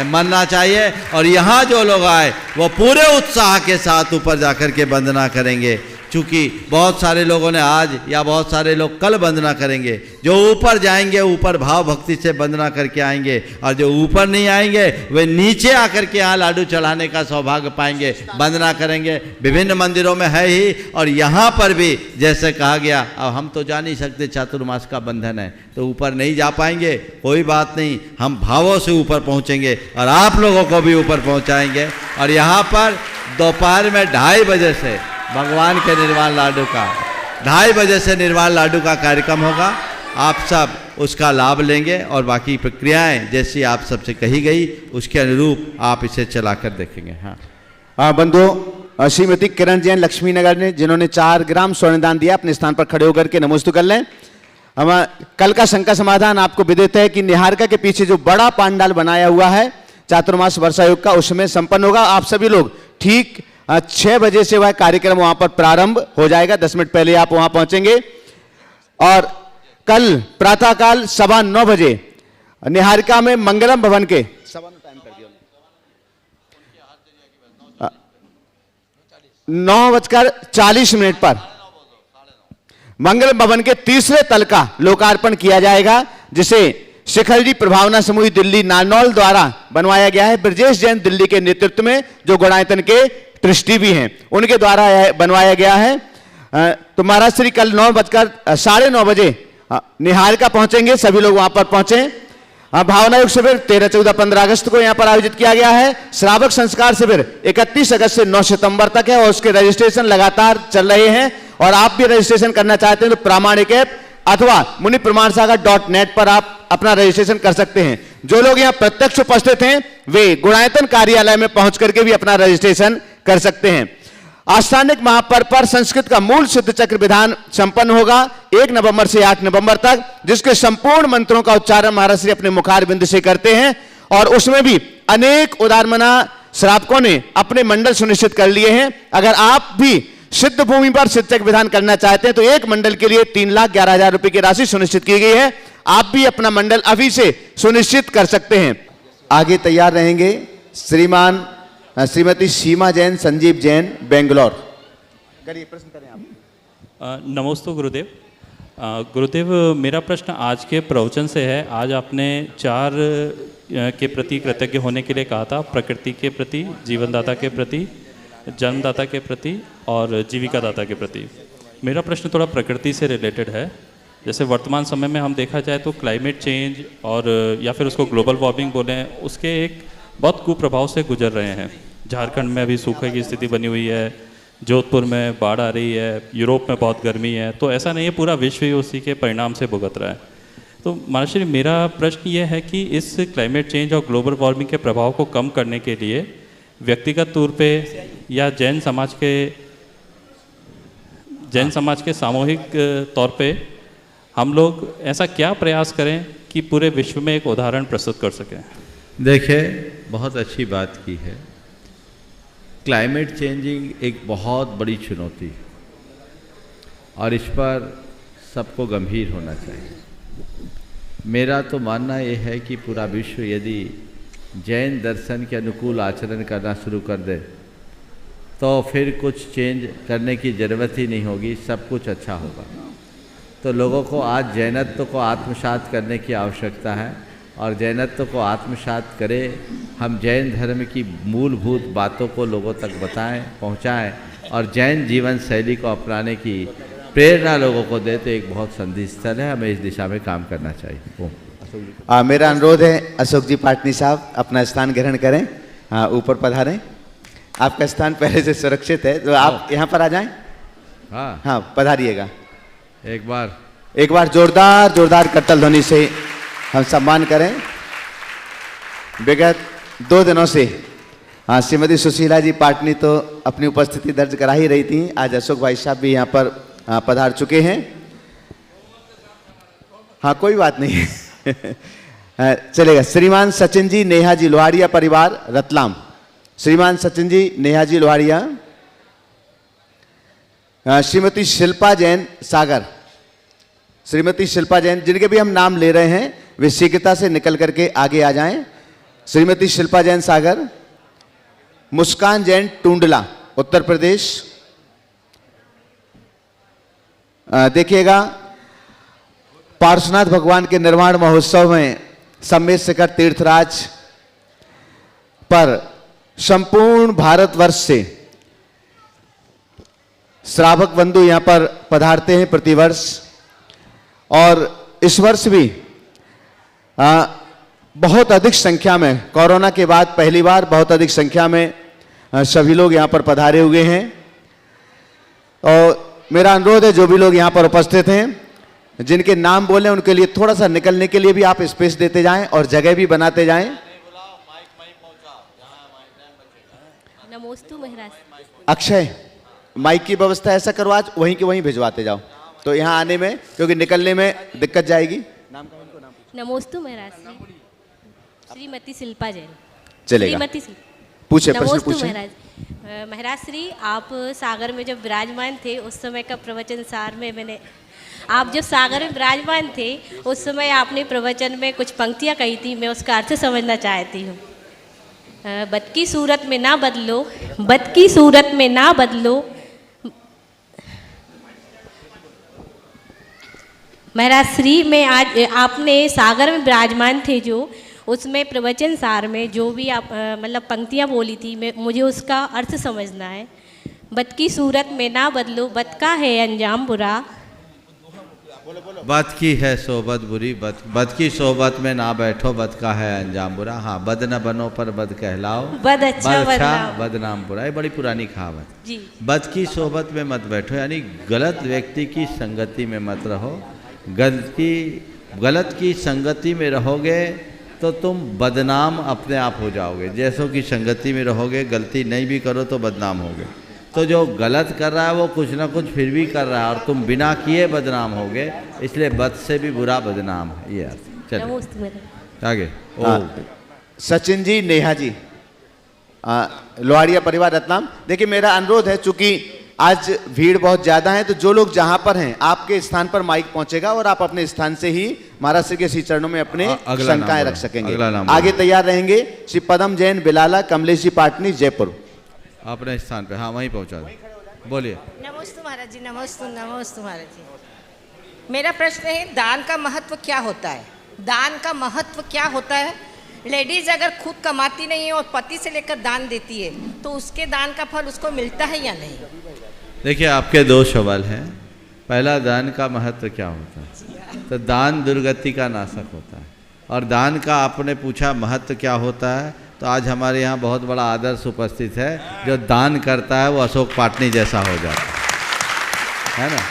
मनना चाहिए। और यहाँ जो लोग आए वो पूरे उत्साह के साथ ऊपर जाकर के वंदना करेंगे, क्योंकि बहुत सारे लोगों ने आज या बहुत सारे लोग कल वंदना करेंगे। जो ऊपर जाएंगे ऊपर भाव भक्ति से वंदना करके आएंगे, और जो ऊपर नहीं आएंगे वे नीचे आकर के यहाँ लाडू चढ़ाने का सौभाग्य पाएंगे, वंदना करेंगे। विभिन्न मंदिरों में है ही, और यहाँ पर भी जैसे कहा गया, अब हम तो जा नहीं सकते, चातुर्मास का बंधन है, तो ऊपर नहीं जा पाएंगे, कोई बात नहीं, हम भावों से ऊपर पहुँचेंगे और आप लोगों को भी ऊपर पहुँचाएंगे। और यहाँ पर दोपहर में 2:30 बजे से भगवान के निर्वाण लाडू का 2:30 बजे से निर्वाण लाडू का कार्यक्रम होगा। आप सब उसका लाभ लेंगे और बाकी प्रक्रियाएं जैसी आप सबसे कही गई उसके अनुरूप आप इसे चलाकर देखेंगे। हाँ बंधु, श्रीमती किरण जैन लक्ष्मी नगर ने, जिन्होंने 4 ग्राम स्वर्णदान दिया, अपने स्थान पर खड़े होकर के नमोस्तु कर लें। हम कल का शंका समाधान आपको विदित है कि निहारिका के पीछे जो बड़ा पांडाल बनाया हुआ है चातुर्मास वर्षा योग का, उसमें संपन्न होगा। आप सभी लोग ठीक 6 बजे से वह कार्यक्रम वहां पर प्रारंभ हो जाएगा। 10 मिनट पहले आप वहां पहुंचेंगे। और कल प्रातःकाल 9:15 बजे निहारिका में मंगलम भवन के 9:40 पर मंगलम भवन के 3रे तल का लोकार्पण किया जाएगा, जिसे शिखर जी प्रभावना समूह दिल्ली नारनौल द्वारा बनवाया गया है। ब्रजेश जैन दिल्ली के नेतृत्व में, जो गुणायतन के ट्रस्टी भी हैं, उनके द्वारा यह बनवाया गया है। तो महाराज श्री कल 9:09 बजे निहारिका पहुंचेंगे। सभी लोग वहां पर पहुंचे। भावना योग शिविर 13, 14, 15 अगस्त को यहां पर आयोजित किया गया है। श्रावक संस्कार शिविर 31 अगस्त से 9 सितंबर तक है और उसके रजिस्ट्रेशन लगातार चल रहे हैं। और आप भी रजिस्ट्रेशन करना चाहते हैं तो प्रामाणिक ऐप अथवा मुनि प्रमाण सागर.net पर आप अपना रजिस्ट्रेशन कर सकते हैं। जो लोग यहाँ प्रत्यक्ष उपस्थित हैं वे गुणायतन कार्यालय में पहुंच करके भी अपना रजिस्ट्रेशन कर सकते हैं। आस्थानिक महापर्व पर संस्कृत का मूल सिद्ध चक्र विधान संपन्न होगा 1 नवंबर से 8 नवंबर तक, जिसके संपूर्ण मंत्रों का उच्चारण महाराज श्री अपने मुखार बिंद से करते हैं। और उसमें भी अनेक उदारमना श्रावकों ने अपने मंडल सुनिश्चित कर लिए हैं। अगर आप भी सिद्ध भूमि पर सिद्ध चक्र विधान करना चाहते हैं तो एक मंडल के लिए 3,11,000 रुपए की राशि सुनिश्चित की गई है। आप भी अपना मंडल अभी से सुनिश्चित कर सकते हैं। आगे तैयार रहेंगे श्रीमती सीमा जैन, संजीव जैन, बेंगलोर। करिए, प्रश्न करें आप। नमोस्तु गुरुदेव। गुरुदेव, मेरा प्रश्न आज के प्रवचन से है। आज आपने 4 के प्रति कृतज्ञ होने के लिए कहा था, प्रकृति के प्रति, जीवनदाता के प्रति, जन्मदाता के प्रति और जीविका दाता के प्रति। मेरा प्रश्न थोड़ा प्रकृति से रिलेटेड है। जैसे वर्तमान समय में हम देखा जाए तो क्लाइमेट चेंज और या फिर उसको ग्लोबल वार्मिंग बोलें, उसके एक बहुत कुप्रभाव से गुजर रहे हैं। झारखंड में अभी सूखे की स्थिति बनी हुई है, जोधपुर में बाढ़ आ रही है, यूरोप में बहुत गर्मी है। तो ऐसा नहीं है, पूरा विश्व ही उसी के परिणाम से भुगत रहा है। तो महाराज, मेरा प्रश्न ये है कि इस क्लाइमेट चेंज और ग्लोबल वार्मिंग के प्रभाव को कम करने के लिए व्यक्तिगत तौर पे या जैन समाज के सामूहिक तौर पे हम लोग ऐसा क्या प्रयास करें कि पूरे विश्व में एक उदाहरण प्रस्तुत कर सकें? देखिए, बहुत अच्छी बात की है। क्लाइमेट चेंजिंग एक बहुत बड़ी चुनौती है और इस पर सबको गंभीर होना चाहिए। मेरा तो मानना ये है कि पूरा विश्व यदि जैन दर्शन के अनुकूल आचरण करना शुरू कर दे तो फिर कुछ चेंज करने की ज़रूरत ही नहीं होगी, सब कुछ अच्छा होगा। तो लोगों को आज जैनत्व को आत्मसात करने की आवश्यकता है और जैनत्व को आत्मसात करें, हम जैन धर्म की मूलभूत बातों को लोगों तक बताएं, पहुंचाएं और जैन जीवन शैली को अपनाने की प्रेरणा लोगों को दे, तो एक बहुत संधि स्थल है, हमें इस दिशा में काम करना चाहिए। मेरा अनुरोध है अशोक जी पाटनी साहब अपना स्थान ग्रहण करें, ऊपर पधारें। आपका स्थान पहले से सुरक्षित है, तो आप यहाँ पर आ जाएं। हाँ, पधारिएगा। एक बार जोरदार करतल ध्वनि से हम सम्मान करें। विगत 2 दिनों से श्रीमती सुशीला जी पाटनी तो अपनी उपस्थिति दर्ज करा ही रही थी। आज अशोक भाई साहब भी यहाँ पर पधार चुके हैं। हाँ, कोई बात नहीं चलेगा। श्रीमान सचिन जी नेहा जी लोहारिया परिवार रतलाम। श्रीमान सचिन जी नेहा जी लोहारिया। श्रीमती शिल्पा जैन सागर। श्रीमती शिल्पा जैन, जिनके भी हम नाम ले रहे हैं वे शीघ्रता से निकल करके आगे आ जाएं। श्रीमती शिल्पा जैन सागर। मुस्कान जैन टूंडला उत्तर प्रदेश। देखिएगा, पार्श्वनाथ भगवान के निर्माण महोत्सव में सम्मेद शिखर तीर्थराज पर संपूर्ण भारतवर्ष से श्रावक बंधु यहां पर पधारते हैं प्रतिवर्ष, और इस वर्ष भी बहुत अधिक संख्या में, कोरोना के बाद पहली बार बहुत अधिक संख्या में सभी लोग यहां पर पधारे हुए हैं। और मेरा अनुरोध है, जो भी लोग यहां पर उपस्थित हैं, जिनके नाम बोले उनके लिए थोड़ा सा निकलने के लिए भी आप स्पेस देते जाएं और जगह भी बनाते जाएं। नमोस्तु महाराज। अक्षय, माइक की व्यवस्था ऐसा करो आज वहीं के वहीं भिजवाते जाओ, तो यहाँ आने में, क्योंकि निकलने में दिक्कत जाएगी। नमोस्तु महाराज। श्रीमती शिल्पा जैन। चलेगा, पूछे प्रश्न पूछे। महाराज श्री, आप सागर में जब विराजमान थे उस समय का प्रवचन सार में आप जब सागर में विराजमान थे उस समय आपने प्रवचन में कुछ पंक्तियाँ कही थी, मैं उसका अर्थ समझना चाहती हूँ। बद की सूरत में ना बदलो, बद की सूरत में ना बदलो। महाराज श्री में आज आपने सागर में विराजमान थे जो, उसमें प्रवचन सार में जो भी आप मतलब पंक्तियाँ बोली थी, मुझे उसका अर्थ समझना है। बद की सूरत में ना बदलो, बद का है अंजाम बुरा। बद की है सोबत बुरी, बद की सोबत में ना बैठो, बद का है अंजाम बुरा। हाँ, बद न बनो पर बद कहलाओ, बद अच्छा बदनाम बुरा। ये बड़ी पुरानी कहावत जी। बद की सोबत में मत बैठो, यानी गलत व्यक्ति की संगति में मत रहो। गलत की संगति में रहोगे तो तुम बदनाम अपने आप हो जाओगे। जैसों की संगति में रहोगे, गलती नहीं भी करो तो बदनाम होगे। तो जो गलत कर रहा है वो कुछ ना कुछ फिर भी कर रहा है और तुम बिना किए बदनाम होगे, इसलिए बद से भी बुरा बदनाम है, ये अर्थ। चलिए आगे। सचिन जी नेहा जी लोहारिया परिवार रतलाम। देखिए, मेरा अनुरोध है, चूंकि आज भीड़ बहुत ज्यादा है, तो जो लोग जहां पर हैं आपके स्थान पर माइक पहुंचेगा और आप अपने स्थान से ही महाराज श्री के श्री चरणों में अपने शंकाएं रख सकेंगे। आगे तैयार रहेंगे श्री पदम जैन बिलाला, कमलेश जी पाटनी जयपुर। अपने स्थान पे, हाँ, वहीं पहुंचा दो। बोलिए। नमस्ते महाराज जी, नमस्ते नमस्ते महाराज जी। मेरा प्रश्न है, दान का महत्व क्या होता है? दान का महत्व क्या होता है? लेडीज अगर खुद कमाती नहीं है और पति से लेकर दान देती है तो उसके दान का फल उसको मिलता है या नहीं? देखिए, आपके दो सवाल हैं। पहला, दान का महत्व क्या होता है? तो दान दुर्गति का नाशक होता है। और दान का आपने पूछा महत्व क्या होता है, तो आज हमारे यहाँ बहुत बड़ा आदर्श उपस्थित है। जो दान करता है वो अशोक पाटनी जैसा हो जाता है ना।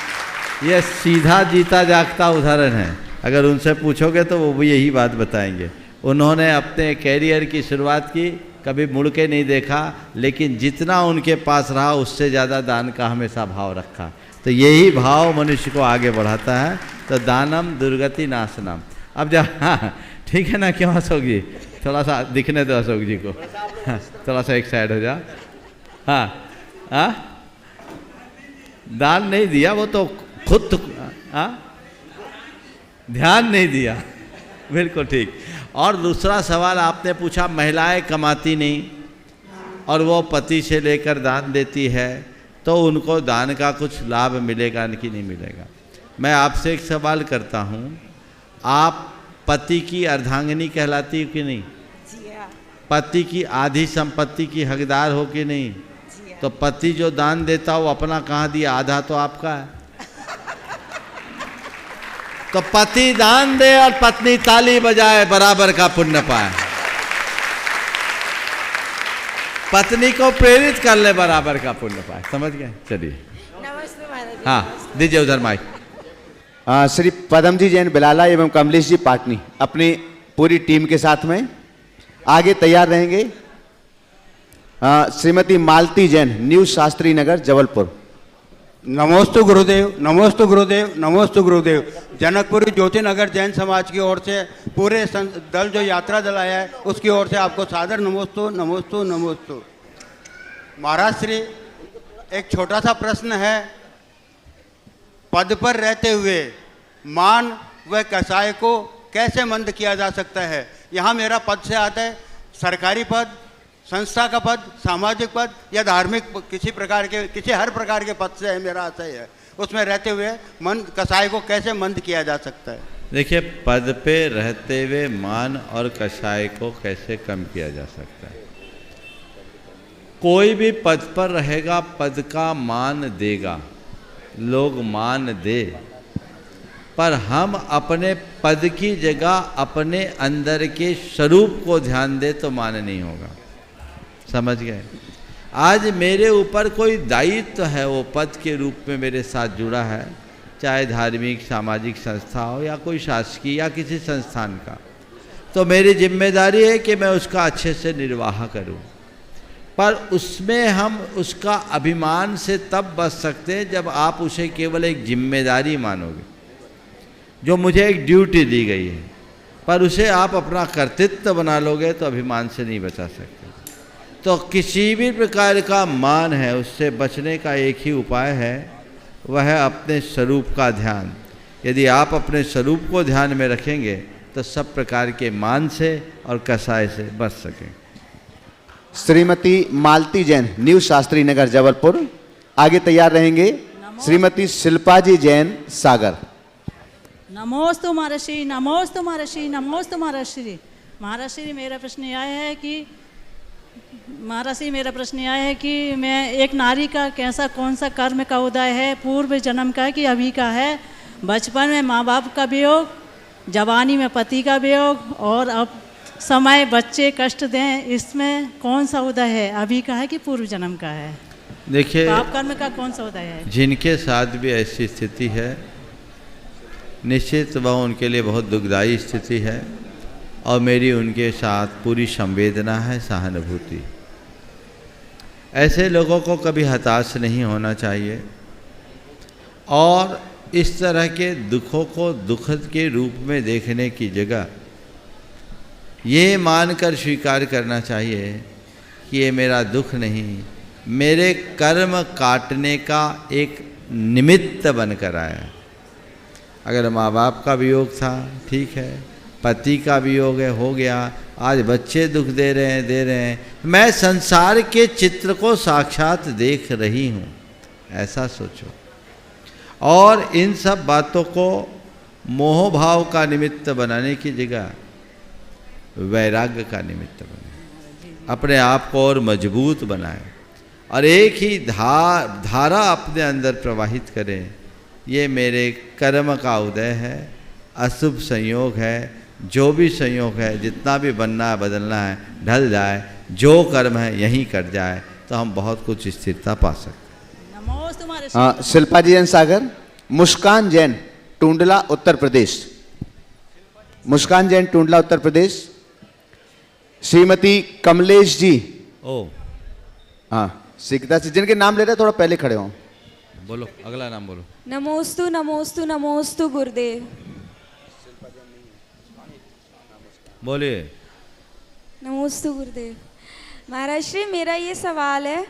ये सीधा जीता जागता उदाहरण है। अगर उनसे पूछोगे तो वो भी यही बात बताएंगे। उन्होंने अपने कैरियर की शुरुआत की, कभी मुड़ के नहीं देखा, लेकिन जितना उनके पास रहा उससे ज़्यादा दान का हमेशा भाव रखा। तो यही भाव मनुष्य को आगे बढ़ाता है। तो दानम दुर्गति नाशनम। अब हाँ, ठीक है ना, क्यों अशोक जी? थोड़ा सा दिखने दो अशोक जी को। हाँ, थोड़ा सा एक साइड हो जा। हाँ हाँ, दान नहीं दिया वो तो खुद, हाँ, ध्यान नहीं दिया, बिल्कुल ठीक। और दूसरा सवाल आपने पूछा, महिलाएं कमाती नहीं और वो पति से लेकर दान देती है, तो उनको दान का कुछ लाभ मिलेगा कि नहीं मिलेगा? मैं आपसे एक सवाल करता हूँ, आप पति की अर्धांगिनी कहलाती हो कि नहीं? पति की आधी संपत्ति की हकदार हो कि नहीं? तो पति जो दान देता हो अपना कहाँ दिया? आधा तो आपका है। तो पति दान दे और पत्नी ताली बजाए, बराबर का पुण्य पाए। पत्नी को प्रेरित कर ले, बराबर का पुण्य पाए। समझ गए? चलिए। नमस्ते महाराज जी। हाँ, दीजिए उधर माइक। श्री पदमजी जैन बिलाला एवं कमलेश जी पाटनी अपनी पूरी टीम के साथ में आगे तैयार रहेंगे। श्रीमती मालती जैन, न्यू शास्त्री नगर, जबलपुर। नमोस्तु गुरुदेव, नमोस्तु गुरुदेव, नमोस्तु गुरुदेव। जनकपुरी ज्योति नगर जैन समाज की ओर से पूरे दल जो यात्रा दल आया है उसकी ओर से आपको सादर नमोस्तु नमोस्तु नमोस्तु। महाराज श्री, एक छोटा सा प्रश्न है। पद पर रहते हुए मान व कसाय को कैसे मंद किया जा सकता है? यहाँ मेरा पद से आता है सरकारी पद, संस्था का पद, सामाजिक पद या धार्मिक, किसी प्रकार के, किसी हर प्रकार के पद से है मेरा आशय है। उसमें रहते हुए मन कसाय को कैसे मंद किया जा सकता है? देखिए, पद पे रहते हुए मान और कसाय को कैसे कम किया जा सकता है? कोई भी पद पर रहेगा, पद का मान देगा, लोग मान दे, पर हम अपने पद की जगह अपने अंदर के स्वरूप को ध्यान दे तो मान नहीं होगा। समझ गए? आज मेरे ऊपर कोई दायित्व है, वो पद के रूप में मेरे साथ जुड़ा है, चाहे धार्मिक सामाजिक संस्था हो या कोई शासकीय या किसी संस्थान का, तो मेरी जिम्मेदारी है कि मैं उसका अच्छे से निर्वाह करूं। पर उसमें हम उसका अभिमान से तब बच सकते हैं जब आप उसे केवल एक जिम्मेदारी मानोगे, जो मुझे एक ड्यूटी दी गई है, पर उसे आप अपना कर्तव्य बना लोगे तो अभिमान से नहीं बचा सकते। तो किसी भी प्रकार का मान है, उससे बचने का एक ही उपाय है, वह है अपने स्वरूप का ध्यान। यदि आप अपने स्वरूप को ध्यान में रखेंगे तो सब प्रकार के मान से और कसाय से बच सकें। श्रीमती मालती जैन, न्यू शास्त्री नगर, जबलपुर। आगे तैयार रहेंगे श्रीमती शिल्पा जी जैन, सागर। नमोस्तु महर्षि, नमोस्तु महर्षि, नमोस्तु महर्षि। महर्षि, मेरा प्रश्न यह है कि मैं एक नारी का कैसा कौन सा कर्म का उदय है, पूर्व जन्म का कि अभी का है? बचपन में माँ बाप का वियोग, जवानी में पति का वियोग, और अब समय बच्चे कष्ट दें, इसमें कौन सा उदय है? अभी का है कि पूर्व जन्म का है? देखिए, पाप कर्म का कौन सा उदय है? जिनके साथ भी ऐसी स्थिति है, निश्चित वह उनके लिए बहुत दुखदायी स्थिति है, और मेरी उनके साथ पूरी संवेदना है, सहानुभूति। ऐसे लोगों को कभी हताश नहीं होना चाहिए, और इस तरह के दुखों को दुखद के रूप में देखने की जगह ये मानकर स्वीकार करना चाहिए कि ये मेरा दुख नहीं, मेरे कर्म काटने का एक निमित्त बनकर आया। अगर माँ बाप का वियोग था, ठीक है, पति का वियोग है, हो गया, आज बच्चे दुख दे रहे हैं, मैं संसार के चित्र को साक्षात देख रही हूँ, ऐसा सोचो। और इन सब बातों को मोह भाव का निमित्त बनाने की जगह वैराग्य का निमित्त बनाए, अपने आप को और मजबूत बनाए और एक ही धारा अपने अंदर प्रवाहित करें। ये मेरे कर्म का उदय है, अशुभ संयोग है, जो भी संयोग है, जितना भी बनना है बदलना है ढल जाए, जो कर्म है यहीं कट जाए तो हम बहुत कुछ स्थिरता पा सकते हैं। शिल्पा जी जैन सागर। मुस्कान जैन टूंडला उत्तर प्रदेश। मुस्कान जैन टूंडला उत्तर प्रदेश। श्रीमती कमलेश जी। ओ हाँ सीखता से जिनके नाम ले रहे थोड़ा पहले खड़े हों। बोलो अगला नाम बोलो। नमोस्तु नमोस्तु नमोस्तु गुरुदेव। बोलिए। नमोस्तु गुरुदेव। महाराज श्री, मेरा ये सवाल है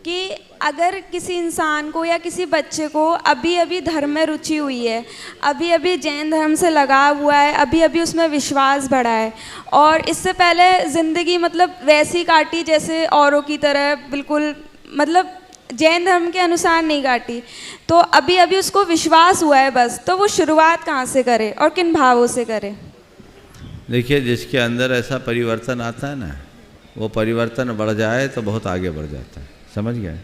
कि अगर किसी इंसान को या किसी बच्चे को अभी अभी धर्म में रुचि हुई है, अभी अभी जैन धर्म से लगाव हुआ है, अभी अभी उसमें विश्वास बढ़ा है और इससे पहले ज़िंदगी मतलब वैसी काटी जैसे औरों की तरह, बिल्कुल मतलब जैन धर्म के अनुसार नहीं काटी, तो अभी अभी उसको विश्वास हुआ है बस, तो वो शुरुआत कहाँ से करे और किन भावों से करे? देखिए, जिसके अंदर ऐसा परिवर्तन आता है ना, वो परिवर्तन बढ़ जाए तो बहुत आगे बढ़ जाता है। समझ गए?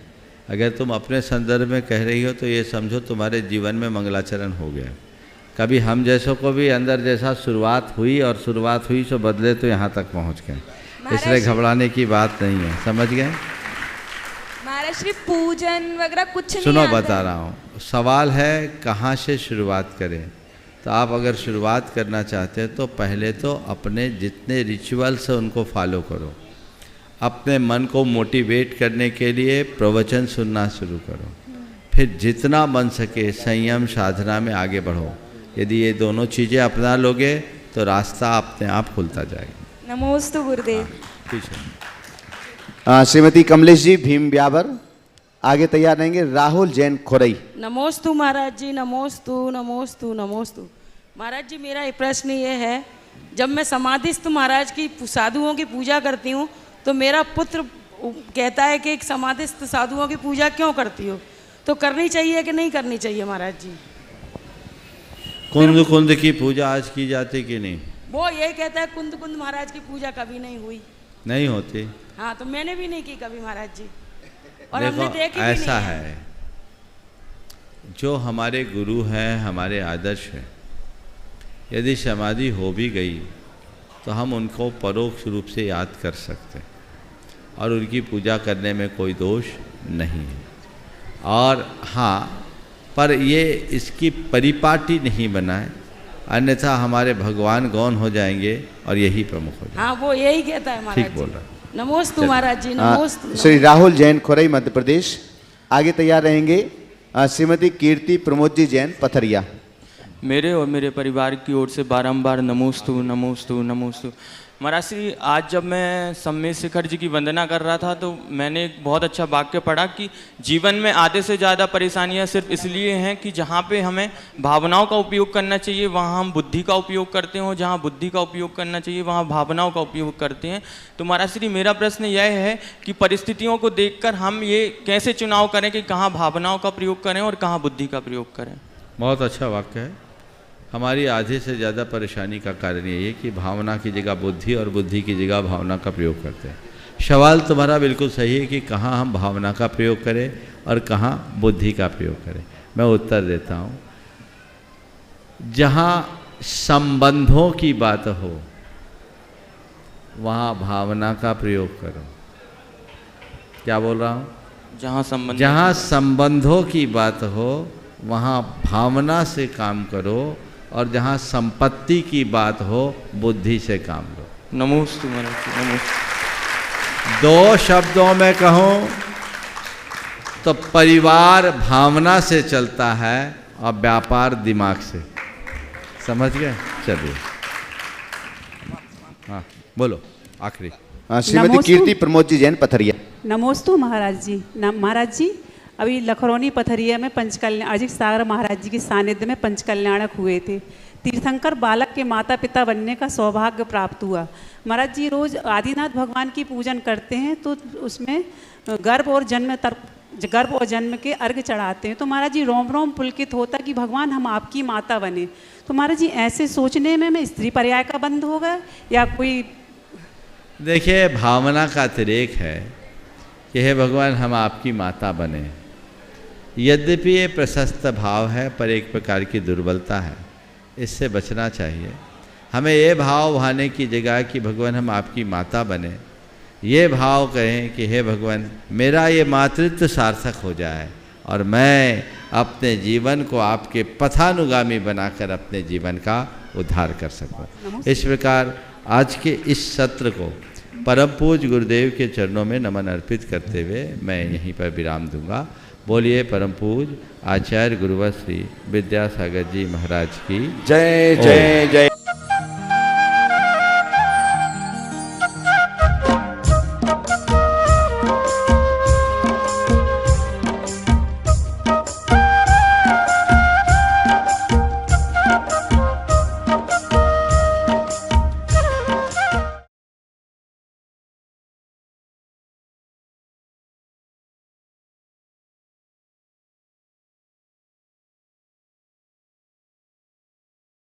अगर तुम अपने संदर्भ में कह रही हो तो ये समझो तुम्हारे जीवन में मंगलाचरण हो गया। कभी हम जैसों को भी अंदर जैसा शुरुआत हुई और शुरुआत हुई सो बदले तो यहाँ तक पहुँच गए, इसलिए घबराने की बात नहीं है। समझ गए? महाराज श्री, पूजन वगैरह कुछ नहीं सुनो, आता बता रहा हूँ। सवाल है कहाँ से शुरुआत करें। तो आप अगर शुरुआत करना चाहते हैं तो पहले तो अपने जितने रिचुअल्स हैं उनको फॉलो करो। अपने मन को मोटिवेट करने के लिए प्रवचन सुनना शुरू करो, फिर जितना बन सके संयम साधना में आगे बढ़ो। यदि ये दोनों चीज़ें अपना लोगे तो रास्ता अपने आप खुलता जाएगा। नमोस्तु गुरुदेव। पीछे श्रीमती कमलेश जी भीम ब्यावर। आगे तैयार रहेंगे राहुल जैन खोरई। नमोस्तु महाराज जी, नमोस्तु नमोस्तु नमोस्तु। महाराज जी, मेरा एक प्रश्न ये है, जब मैं समाधिस्थ महाराज की साधुओं की पूजा करती हूँ तो मेरा पुत्र कहता है कि समाधिस्थ साधुओं की पूजा क्यों करती हो, तो करनी चाहिए कि नहीं करनी चाहिए महाराज जी? कुंद कुंद की पूजा आज की जाती कि नहीं? वो ये कहता है कुंद कुंद महाराज की पूजा कभी नहीं हुई। नहीं होती? हाँ, तो मैंने भी नहीं की कभी महाराज जी, और देखो, हमने देखी भी ऐसा नहीं है, जो हमारे गुरु हैं, हमारे आदर्श हैं, यदि समाधि हो भी गई तो हम उनको परोक्ष रूप से याद कर सकते हैं और उनकी पूजा करने में कोई दोष नहीं है। और हाँ, पर ये इसकी परिपाटी नहीं बनाए, अन्यथा हमारे भगवान गौण हो जाएंगे और यही प्रमुख हो जाएगा। हाँ, वो यही कहता है महाराज। ठीक बोल रहा। नमोस्तु महाराज जी, नमोस्तु। श्री राहुल जैन खोरई मध्य प्रदेश। आगे तैयार रहेंगे श्रीमती कीर्ति प्रमोद जी जैन पथरिया। मेरे और मेरे परिवार की ओर से बारंबार नमोस्तु नमोस्तु नमोस्तु। महाराज श्री, आज जब मैं सम्मेद शिखर जी की वंदना कर रहा था तो मैंने एक बहुत अच्छा वाक्य पढ़ा कि जीवन में आधे से ज़्यादा परेशानियां सिर्फ इसलिए हैं कि जहाँ पे हमें भावनाओं का उपयोग करना चाहिए वहाँ हम बुद्धि का उपयोग करते हो, जहाँ बुद्धि का उपयोग करना चाहिए वहाँ भावनाओं का उपयोग करते हैं। तो महाराज श्री, मेरा प्रश्न यह है कि परिस्थितियों को देखकर हम ये कैसे चुनाव करें कि कहाँ भावनाओं का प्रयोग करें और कहाँ बुद्धि का प्रयोग करें? बहुत अच्छा वाक्य है। हमारी आधे से ज़्यादा परेशानी का कारण यही है कि भावना की जगह बुद्धि और बुद्धि की जगह भावना का प्रयोग करते हैं। सवाल तुम्हारा बिल्कुल सही है कि कहाँ हम भावना का प्रयोग करें और कहाँ बुद्धि का प्रयोग करें। मैं उत्तर देता हूँ, जहाँ संबंधों की बात हो वहाँ भावना का प्रयोग करो। क्या बोल रहा हूँ? जहाँ संबंधों की बात हो वहाँ भावना से काम करो और जहाँ संपत्ति की बात हो बुद्धि से काम लो। नमोस्तु महाराज, नमोस्तु। दो शब्दों में कहूँ तो परिवार भावना से चलता है और व्यापार दिमाग से। समझ गए? चलिए, हाँ बोलो आखिरी। श्रीमती कीर्ति प्रमोद जी जैन पथरिया। नमोस्तु महाराज जी। महाराज जी, अभी लखरौनी पथरिया में पंचकल्याण अजित सागर महाराज जी के सानिध्य में पंचकल्याणक हुए थे। तीर्थंकर बालक के माता पिता बनने का सौभाग्य प्राप्त हुआ। महाराज जी रोज आदिनाथ भगवान की पूजन करते हैं तो उसमें गर्भ और जन्म गर्भ और जन्म के अर्घ चढ़ाते हैं तो महाराज जी रोम रोम पुलकित होता कि भगवान हम आपकी माता बने। तो महाराज जी ऐसे सोचने में मैं स्त्री पर्याय का बंध हो गया या कोई? देखिए, भावना का अतिरेक है कि हे भगवान हम आपकी माता बने। यद्यपि ये प्रशस्त भाव है पर एक प्रकार की दुर्बलता है, इससे बचना चाहिए। हमें ये भाव भाने की जगह कि भगवान हम आपकी माता बने, ये भाव कहें कि हे भगवान मेरा ये मातृत्व सार्थक हो जाए और मैं अपने जीवन को आपके पथानुगामी बनाकर अपने जीवन का उद्धार कर सकूं। इस प्रकार आज के इस सत्र को परम पूज्य गुरुदेव के चरणों में नमन अर्पित करते हुए मैं यहीं पर विराम दूंगा। बोलिए परम पूज्य आचार्य गुरुवर श्री विद्यासागर जी महाराज की जय जय जय।